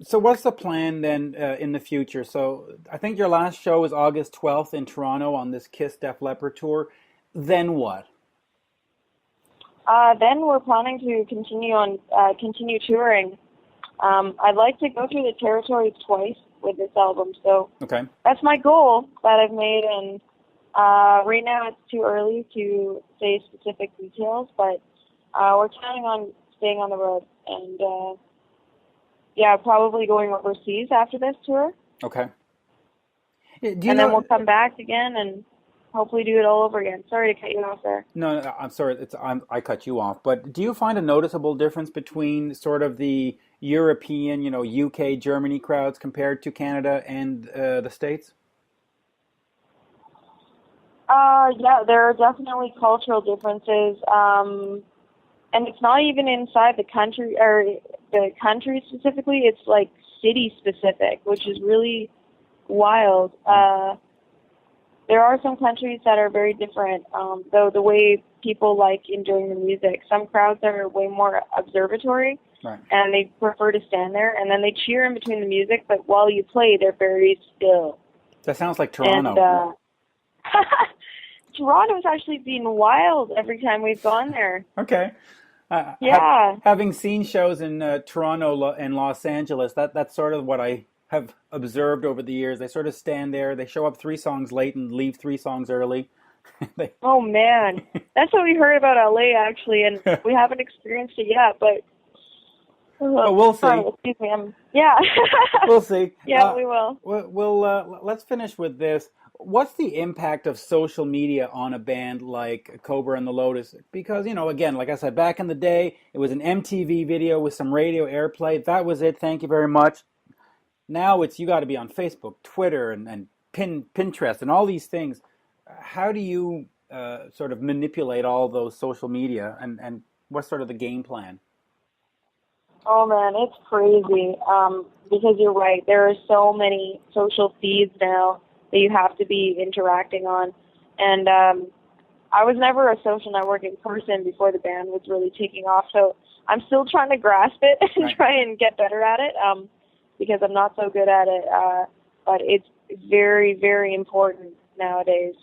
So what's the plan then in the future? So I think your last show is August 12th in Toronto on this KISS Def Leppard tour. Then what? Then we're planning to continue touring. I'd like to go through the territories twice with this album, so Okay. that's my goal that I've made, and right now it's too early to say specific details, but we're planning on staying on the road, and yeah, probably going overseas after this tour. Okay. And then we'll come back again and hopefully do it all over again. Sorry to cut you off there. No, I'm sorry. I cut you off. But do you find a noticeable difference between sort of the European, UK, Germany crowds compared to Canada and the States? Yeah, there are definitely cultural differences. And it's not even inside the country, or the country specifically. It's like city specific, which is really wild. There are some countries that are very different, though the way people like enjoying the music. Some crowds are way more observatory, Right. and they prefer to stand there, and then they cheer in between the music, but while you play, they're very still. That sounds like Toronto. And Toronto's actually been wild every time we've gone there. Okay. Yeah. Having seen shows in Toronto and Los Angeles, that's sort of what I have observed over the years. They sort of stand there, they show up 3 songs late and leave 3 songs early. Oh, man. That's what we heard about LA, actually, and we haven't experienced it yet, but... Well, we'll see. Excuse me. Yeah. We'll see. Yeah, we will. We'll let's finish with this. what's the impact of social media on a band like Kobra and the Lotus? Because, again, like I said, back in the day, it was an MTV video with some radio airplay. That was it. Thank you very much. Now you got to be on Facebook, Twitter, and Pinterest, and all these things. How do you sort of manipulate all those social media, and what's sort of the game plan? Oh man, it's crazy. Because you're right, there are so many social feeds now that you have to be interacting on. And I was never a social networking person before the band was really taking off, so I'm still trying to grasp it and Right. try and get better at it, because I'm not so good at it. But it's very, very important nowadays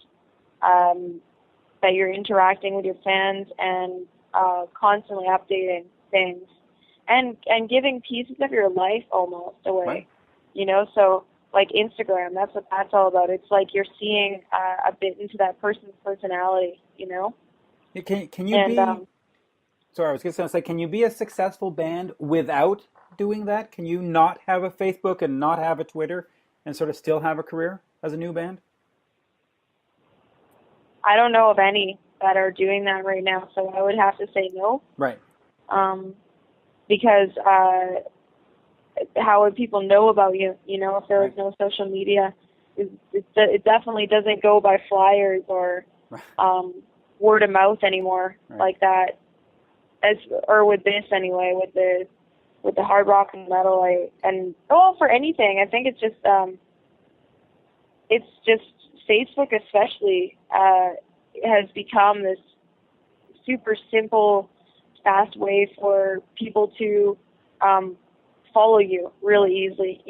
that you're interacting with your fans and constantly updating things and giving pieces of your life almost away. Right. So like Instagram, that's what that's all about. It's like you're seeing a bit into that person's personality, Yeah, Can you be? Sorry, I was just going to say, can you be a successful band without doing that? Can you not have a Facebook and not have a Twitter and sort of still have a career as a new band? I don't know of any that are doing that right now, so I would have to say no. Right. Because how would people know about you? If there was Right. no social media, it definitely doesn't go by flyers or word of mouth anymore like that. Or with this anyway, with the hard rock and metal, for anything, I think it's just Facebook especially has become this super simple, fast way for people to follow you really easily,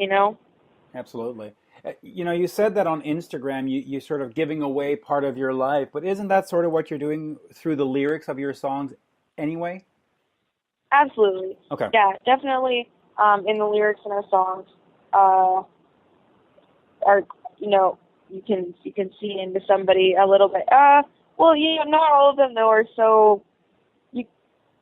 Absolutely. You said that on Instagram, you're sort of giving away part of your life, but isn't that sort of what you're doing through the lyrics of your songs anyway? Absolutely. Okay. Yeah, definitely. In the lyrics in our songs, you can see into somebody a little bit. Not all of them though are so.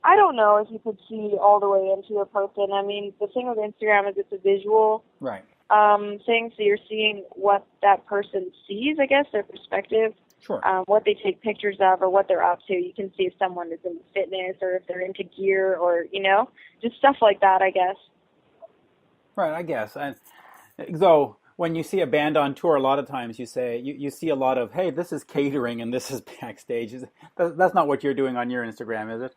I don't know if you could see all the way into a person. I mean, the thing with Instagram is it's a visual Right. thing, so you're seeing what that person sees, I guess, their perspective, Sure. what they take pictures of or what they're up to. You can see if someone is into fitness or if they're into gear or, just stuff like that, I guess. Right, I guess. And so when you see a band on tour, a lot of times you see a lot of, hey, this is catering and this is backstage. That's not what you're doing on your Instagram, is it?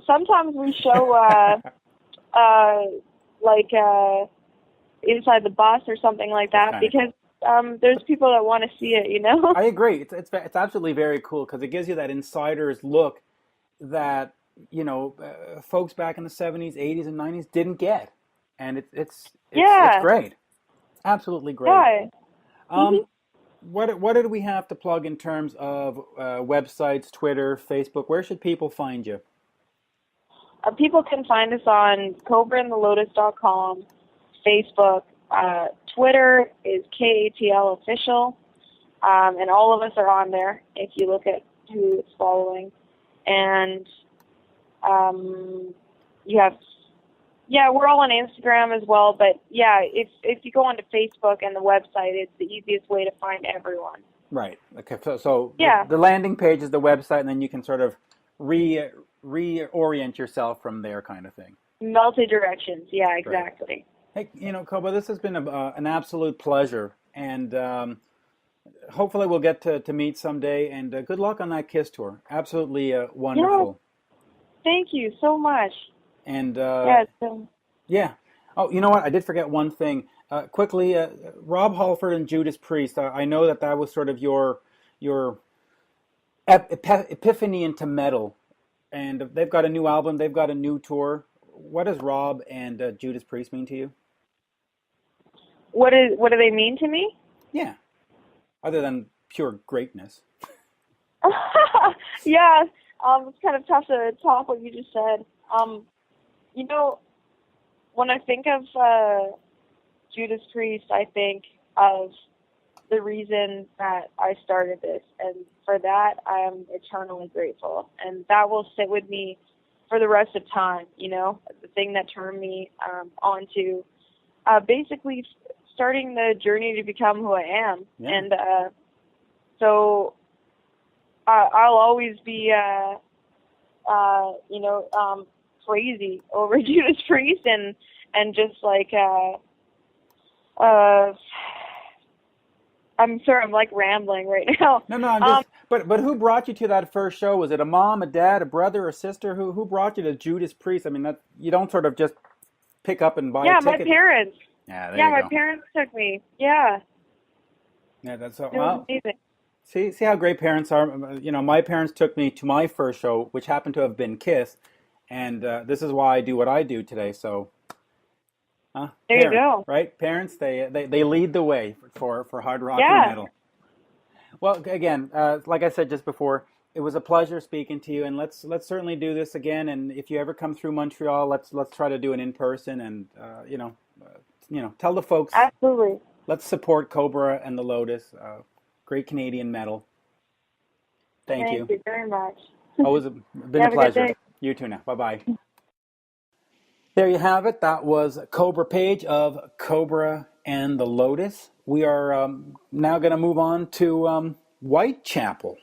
Sometimes we show inside the bus or something like that because there's people that want to see it, I agree. It's absolutely very cool because it gives you that insider's look that folks back in the 70s, 80s, and 90s didn't get, and it's great, absolutely great. Yeah. What did we have to plug in terms of websites, Twitter, Facebook? Where should people find you? People can find us on CobraandTheLotus.com, Facebook, Twitter is KATL Official, and all of us are on there if you look at who it's following. And we're all on Instagram as well, but if you go onto Facebook and the website, it's the easiest way to find everyone. Right. Okay. So yeah. The landing page is the website, and then you can sort of reorient yourself from there, kind of thing. Multi-directions. Yeah, exactly. Right. Hey, Kobra, this has been an absolute pleasure, and hopefully we'll get to meet someday. And good luck on that KISS tour. Absolutely wonderful. Yeah. Thank you so much. And yeah. Oh, you know what? I did forget one thing. Quickly, Rob Halford and Judas Priest. I know that was sort of your epiphany into metal, and they've got a new album. They've got a new tour. What does Rob and Judas Priest mean to you? What do they mean to me? Yeah, other than pure greatness. Yeah, it's kind of tough to top what you just said. When I think of Judas Priest, I think of the reason that I started this, and for that I am eternally grateful, and that will sit with me for the rest of time. The thing that turned me onto basically starting the journey to become who I am. Yeah. And so I'll always be, crazy over Judas Priest and just like, I'm sorry, I'm like rambling right now. No, I'm just. But who brought you to that first show? Was it a mom, a dad, a brother, a sister? Who brought you to Judas Priest? I mean, that you don't sort of just pick up and buy a ticket. My parents. Yeah, my parents took me. Yeah. Yeah, that's It was amazing. See how great parents are. You know, my parents took me to my first show, which happened to have been KISS, and this is why I do what I do today. So, there you go. Right, parents, they lead the way for hard rock and metal. Well, again, like I said just before, it was a pleasure speaking to you, and let's certainly do this again. And if you ever come through Montreal, let's try to do it in person, and tell the folks. Absolutely. Let's support Kobra and the Lotus. Great Canadian metal. Thank you. Thank you very much. Always been a pleasure. You too now. Bye-bye. There you have it. That was Cobra Paige of Kobra and the Lotus. We are now going to move on to Whitechapel.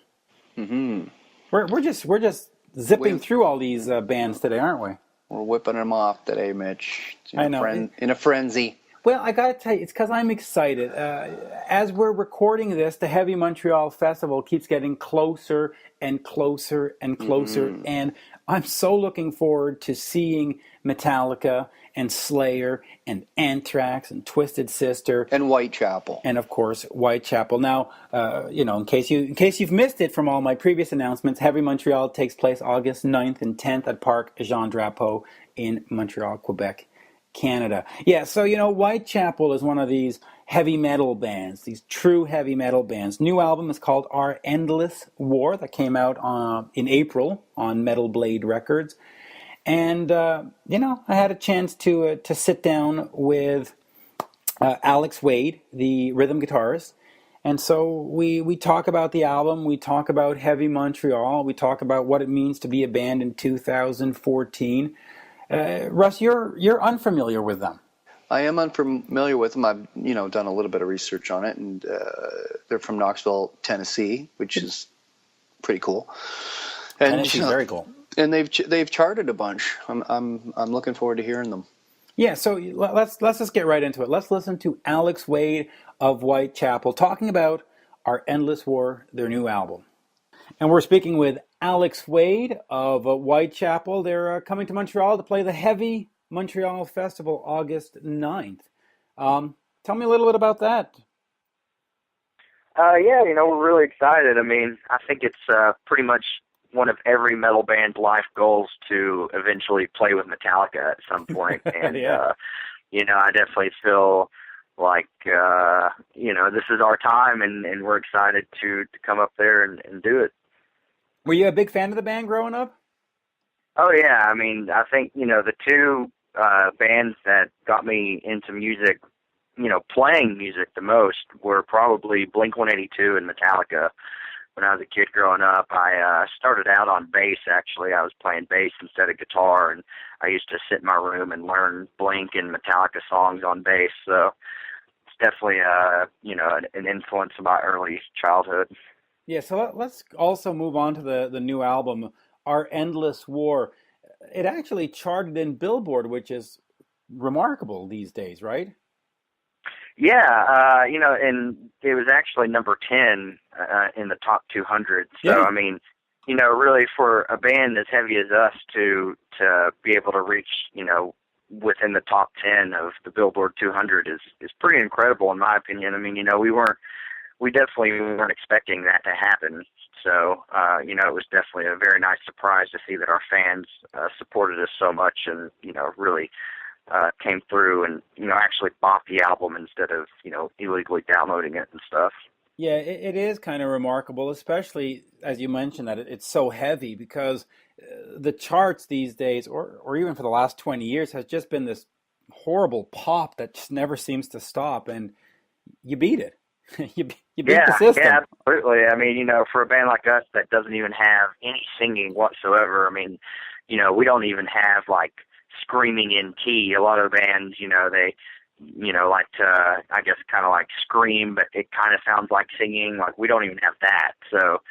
Mm-hmm. We're just zipping through all these bands today, aren't we? We're whipping them off today, Mitch. I know. In a frenzy. Well, I got to tell you, it's because I'm excited. As we're recording this, the Heavy Montreal Festival keeps getting closer and closer and closer. Mm-hmm. And I'm so looking forward to seeing Metallica and Slayer and Anthrax and Twisted Sister. And Whitechapel. And, of course, Whitechapel. Now, in case you've missed it from all my previous announcements, Heavy Montreal takes place August 9th and 10th at Parc Jean Drapeau in Montreal, Quebec, Canada. Yeah, so, Whitechapel is one of these heavy metal bands, these true heavy metal bands. New album is called Our Endless War that came out in April on Metal Blade Records. And, I had a chance to sit down with Alex Wade, the rhythm guitarist. And so we talk about the album, we talk about Heavy Montreal, we talk about what it means to be a band in 2014. Russ, you're unfamiliar with them. I am unfamiliar with them. I've done a little bit of research on it, and they're from Knoxville, Tennessee, which is pretty cool. And Tennessee's very cool. And they've charted a bunch. I'm looking forward to hearing them. Yeah, so let's just get right into it. Let's listen to Alex Wade of Whitechapel talking about Our Endless War, their new album. And we're speaking with Alex Wade of Whitechapel. They're coming to Montreal to play the Heavy Montreal Festival August 9th. Tell me a little bit about that. We're really excited. I mean, I think it's pretty much one of every metal band's life goals to eventually play with Metallica at some point. And, I definitely feel like, this is our time, and we're excited to come up there and do it. Were you a big fan of the band growing up? Oh, yeah. I mean, I think, the two bands that got me into music, playing music the most were probably Blink-182 and Metallica. When I was a kid growing up, I started out on bass, actually. I was playing bass instead of guitar, and I used to sit in my room and learn Blink and Metallica songs on bass. So it's definitely, an influence in my early childhood. Yeah, so let's also move on to the new album, Our Endless War. It actually charted in Billboard, which is remarkable these days, right? Yeah, and it was actually number 10 in the top 200. So, yeah. I mean, really for a band as heavy as us to be able to reach, within the top 10 of the Billboard 200 is pretty incredible in my opinion. I mean, we definitely weren't expecting that to happen. So, it was definitely a very nice surprise to see that our fans supported us so much and, really came through and, actually bought the album instead of, illegally downloading it and stuff. Yeah, it is kind of remarkable, especially, as you mentioned, that it's so heavy because the charts these days, or even for the last 20 years, has just been this horrible pop that just never seems to stop, and you beat it. you beat the system. Yeah, absolutely. I mean, for a band like us that doesn't even have any singing whatsoever, I mean, we don't even have, like, screaming in key. A lot of bands, like to, I guess, kind of like scream, but it kind of sounds like singing. Like, we don't even have that. So,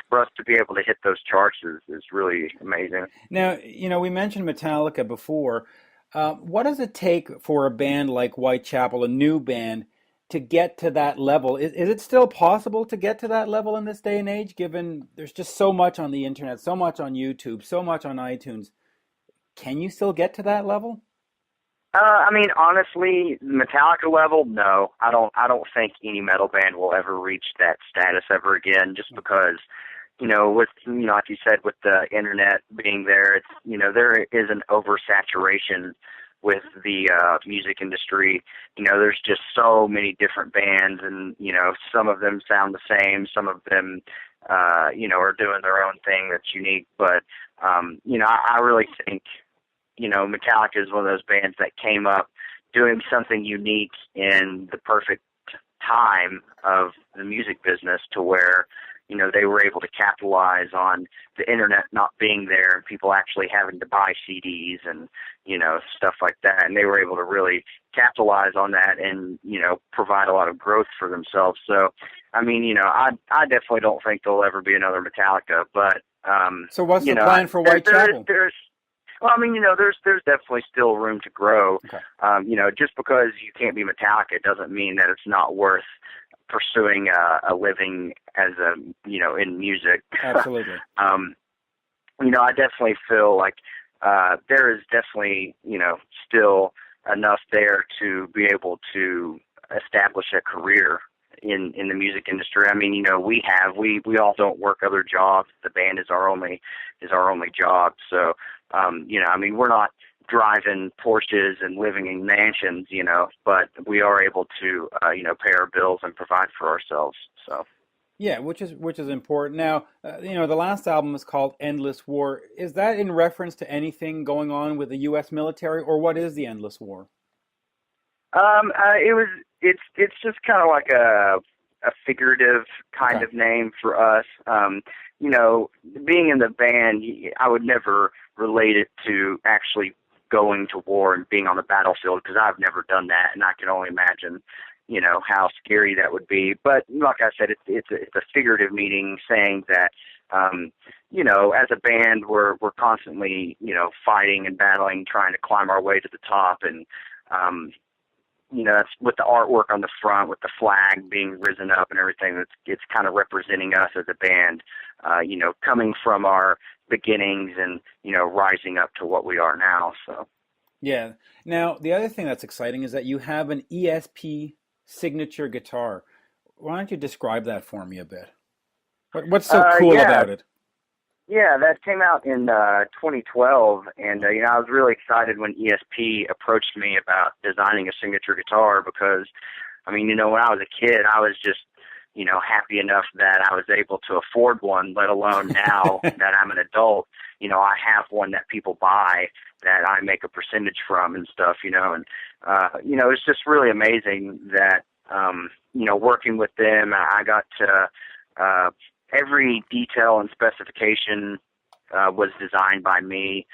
for us to be able to hit those charts is really amazing. Now, we mentioned Metallica before. What does it take for a band like Whitechapel, a new band, to get to that level? Is it still possible to get to that level in this day and age, given there's just so much on the internet, so much on YouTube, so much on iTunes? Can you still get to that level? Honestly, Metallica level, no. I don't think any metal band will ever reach that status ever again, just because, with, like you said, with the internet being there, it's, there is an oversaturation with the music industry. There's just so many different bands, and, some of them sound the same, some of them, are doing their own thing that's unique, but, I really think, Metallica is one of those bands that came up doing something unique in the perfect time of the music business, to where, they were able to capitalize on the internet not being there and people actually having to buy CDs and, stuff like that. And they were able to really capitalize on that and, provide a lot of growth for themselves. So, I definitely don't think there'll ever be another Metallica, but, so what's the plan for Whitechapel? There's definitely still room to grow. Okay. Just because you can't be Metallica doesn't mean that it's not worth pursuing a living as in music. Absolutely. I definitely feel like there is definitely, still enough there to be able to establish a career in the music industry. We all don't work other jobs. The band is our only job. So, we're not driving Porsches and living in mansions, but we are able to, pay our bills and provide for ourselves. So. Yeah, which is important. Now, the last album is called Endless War. Is that in reference to anything going on with the U.S. military, or what is the Endless War? It's just kind of like a figurative kind of name for us. Being in the band, I would never relate it to actually going to war and being on the battlefield, because I've never done that, and I can only imagine, how scary that would be. But like I said, it's a figurative meaning, saying that, as a band, we're constantly, fighting and battling, trying to climb our way to the top, and that's with the artwork on the front, with the flag being risen up and everything. It's kind of representing us as a band, coming from our beginnings and, rising up to what we are now. So. Yeah. Now, the other thing that's exciting is that you have an ESP signature guitar. Why don't you describe that for me a bit? What's so cool about it? Yeah, that came out in 2012, and I was really excited when ESP approached me about designing a signature guitar, because, when I was a kid, I was just, happy enough that I was able to afford one, let alone now that I'm an adult, I have one that people buy that I make a percentage from and stuff, and, it's just really amazing that, working with them, I got to, every detail and specification was designed by me.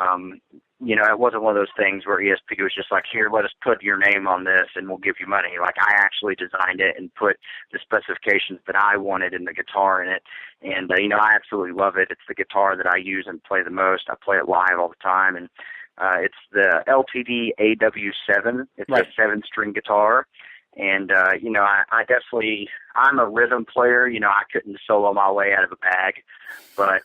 It wasn't one of those things where ESP was just like, here, let us put your name on this and we'll give you money. Like, I actually designed it and put the specifications that I wanted in the guitar in it. And, I absolutely love it. It's the guitar that I use and play the most. I play it live all the time. And it's the LTD AW7. It's right. A 7-string guitar. And, I definitely, I'm a rhythm player. I couldn't solo my way out of a bag, but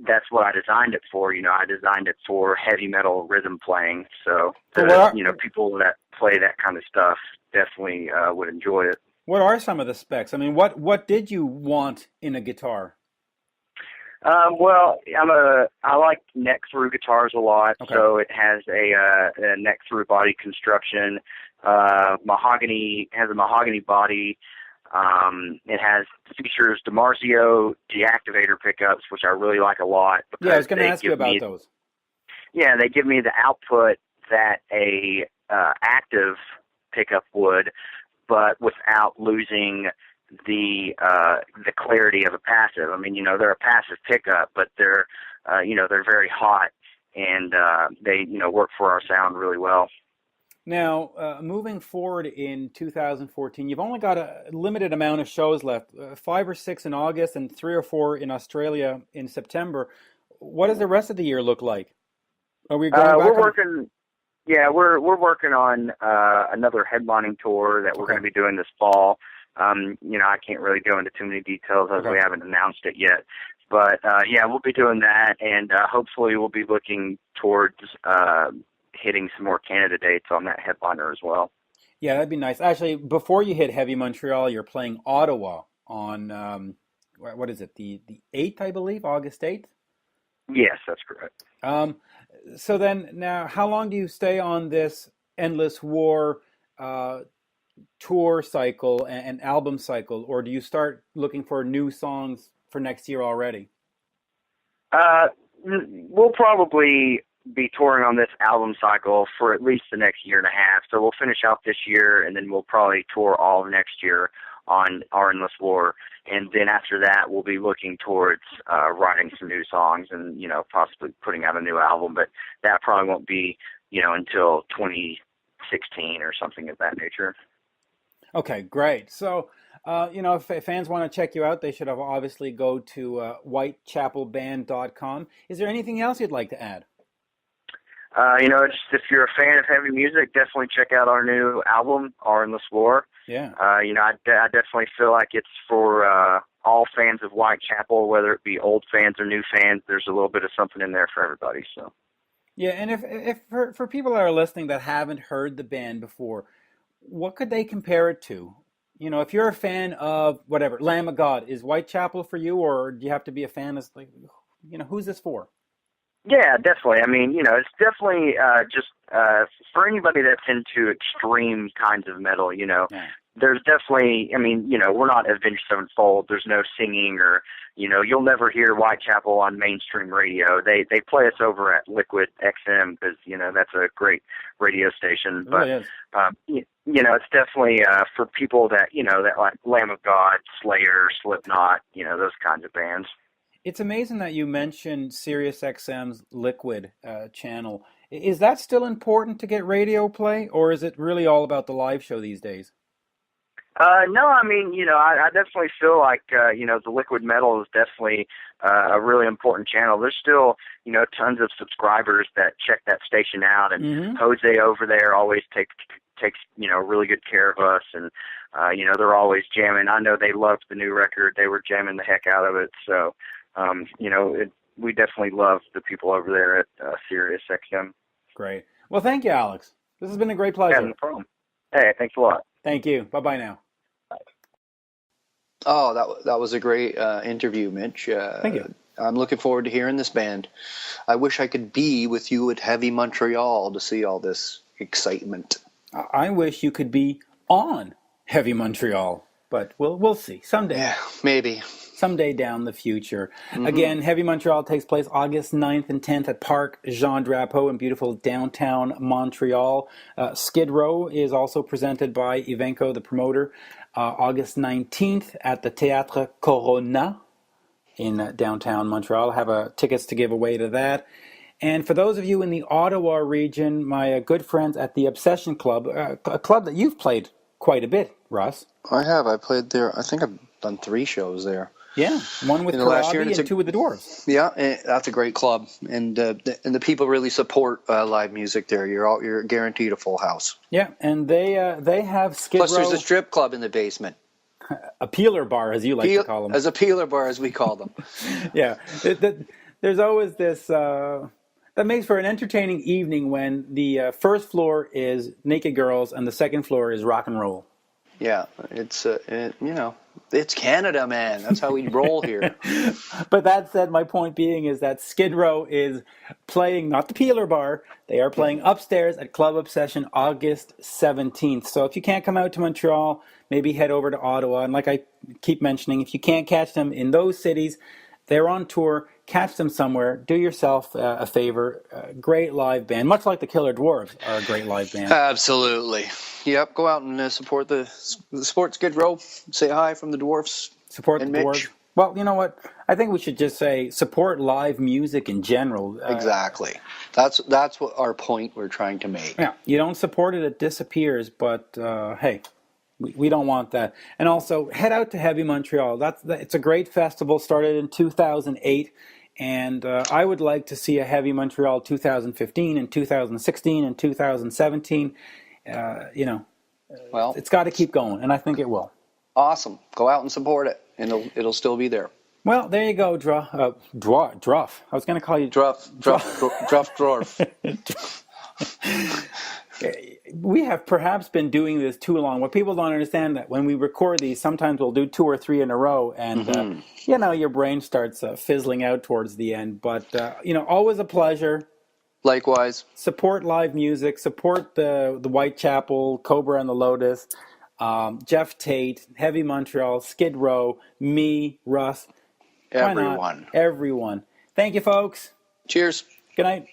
that's what I designed it for. I designed it for heavy metal rhythm playing. So, people that play that kind of stuff definitely would enjoy it. What are some of the specs? What did you want in a guitar? Well, I like neck-through guitars a lot. Okay. So it has a neck-through body construction. Has a mahogany body. It features DiMarzio deactivator pickups, which I really like a lot. Yeah, I was going to ask you about those. Yeah, they give me the output that a active pickup would, but without losing the clarity of a passive. They're a passive pickup, but they're very hot, and they work for our sound really well. Now, moving forward in 2014, you've only got a limited amount of shows left, 5 or 6 in August and 3 or 4 in Australia in September. What does the rest of the year look like? Are we going back we're working. Yeah, we're working on another headlining tour that we're going to be doing this fall. I can't really go into too many details as we haven't announced it yet. But yeah, we'll be doing that, and hopefully we'll be looking towards hitting some more Canada dates on that headliner as well. Yeah, that'd be nice. Actually, before you hit Heavy Montreal, you're playing Ottawa on what is it? The 8th, I believe, August 8th. Yes, that's correct. So then, now, how long do you stay on this Endless War tour cycle and album cycle, or do you start looking for new songs for next year already? We'll probably be touring on this album cycle for at least the next year and a half. So we'll finish out this year, and then we'll probably tour all of next year on our Endless War. And then after that, we'll be looking towards writing some new songs and, possibly putting out a new album. But that probably won't be, until 2016 or something of that nature. Okay, great. So, if fans want to check you out, they should obviously go to whitechapelband.com. Is there anything else you'd like to add? Just if you're a fan of heavy music, definitely check out our new album, Our Endless War. Yeah. I definitely feel like it's for all fans of Whitechapel, whether it be old fans or new fans. There's a little bit of something in there for everybody. So. Yeah, and if for people that are listening that haven't heard the band before, what could they compare it to? If you're a fan of whatever, Lamb of God, is Whitechapel for you, or do you have to be a fan of, who's this for? Yeah, definitely. I mean, it's definitely just for anybody that's into extreme kinds of metal, Yeah. There's definitely, we're not Avenged Sevenfold. There's no singing or, you'll never hear Whitechapel on mainstream radio. They play us over at Liquid XM because, that's a great radio station. But, it's definitely for people that, that like Lamb of God, Slayer, Slipknot, those kinds of bands. It's amazing that you mentioned Sirius XM's Liquid channel. Is that still important to get radio play, or is it really all about the live show these days? No, I definitely feel like, the Liquid Metal is definitely a really important channel. There's still, tons of subscribers that check that station out, and Jose over there always takes really good care of us, and, they're always jamming. I know they loved the new record. They were jamming the heck out of it, so, we definitely love the people over there at Sirius XM. Great. Well, thank you, Alex. This has been a great pleasure. Yeah, no problem. Hey, thanks a lot. Thank you. Bye-bye now. Bye. Oh, that was a great interview, Mitch. Thank you. I'm looking forward to hearing this band. I wish I could be with you at Heavy Montreal to see all this excitement. I wish you could be on Heavy Montreal, but we'll see someday. Yeah, maybe. Someday down the future. Again, Heavy Montreal takes place August 9th and 10th at Parc Jean Drapeau in beautiful downtown Montreal. Skid Row is also presented by Evenko, the promoter, August 19th at the Théâtre Corona in downtown Montreal. I have tickets to give away to that. And for those of you in the Ottawa region, my good friends at the Obsession Club, a club that you've played quite a bit, Russ. I have. I played there. I think I've done 3 shows there. Yeah, one with Karabi and 2 with the Dwarfs. Yeah, that's a great club, and the people really support live music there. You're guaranteed a full house. Yeah, and they have Skid Row. Plus, there's a strip club in the basement. A peeler bar, as you like to call them. As a peeler bar, as we call them. Yeah, there's always this. That makes for an entertaining evening when the first floor is naked girls and the second floor is rock and roll. Yeah, it's it's Canada, man. That's how we roll here. But that said, my point being is that Skid Row is playing, not the Peeler Bar, they are playing upstairs at Club Obsession August 17th. So if you can't come out to Montreal, maybe head over to Ottawa. And like I keep mentioning, if you can't catch them in those cities, they're on tour. Catch them somewhere. Do yourself a favor. Great live band, much like the Killer Dwarfs are a great live band. Absolutely. Yep. Go out and support the Skid Row. Say hi from the Dwarfs. Support and the Mitch. Dwarfs. Well, you know what? I think we should just say support live music in general. Exactly. That's what our point we're trying to make. Yeah, you don't support it, it disappears. But hey, we don't want that. And also, head out to Heavy Montreal. It's a great festival. Started in 2008, and I would like to see a Heavy Montreal 2015 and 2016 and 2017. Well, it's got to keep going, and I think it will. Awesome. Go out and support it, and it'll still be there. Well, there you go, Dwarf. I was going to call you Dwarf. We have perhaps been doing this too long. What people don't understand that when we record these, sometimes we'll do 2 or 3 in a row, and your brain starts fizzling out towards the end. But always a pleasure. Likewise. Support live music. Support the Whitechapel, Kobra and the Lotus, Jeff Tate, Heavy Montreal, Skid Row, me, Russ. Everyone. Everyone. Thank you, folks. Cheers. Good night.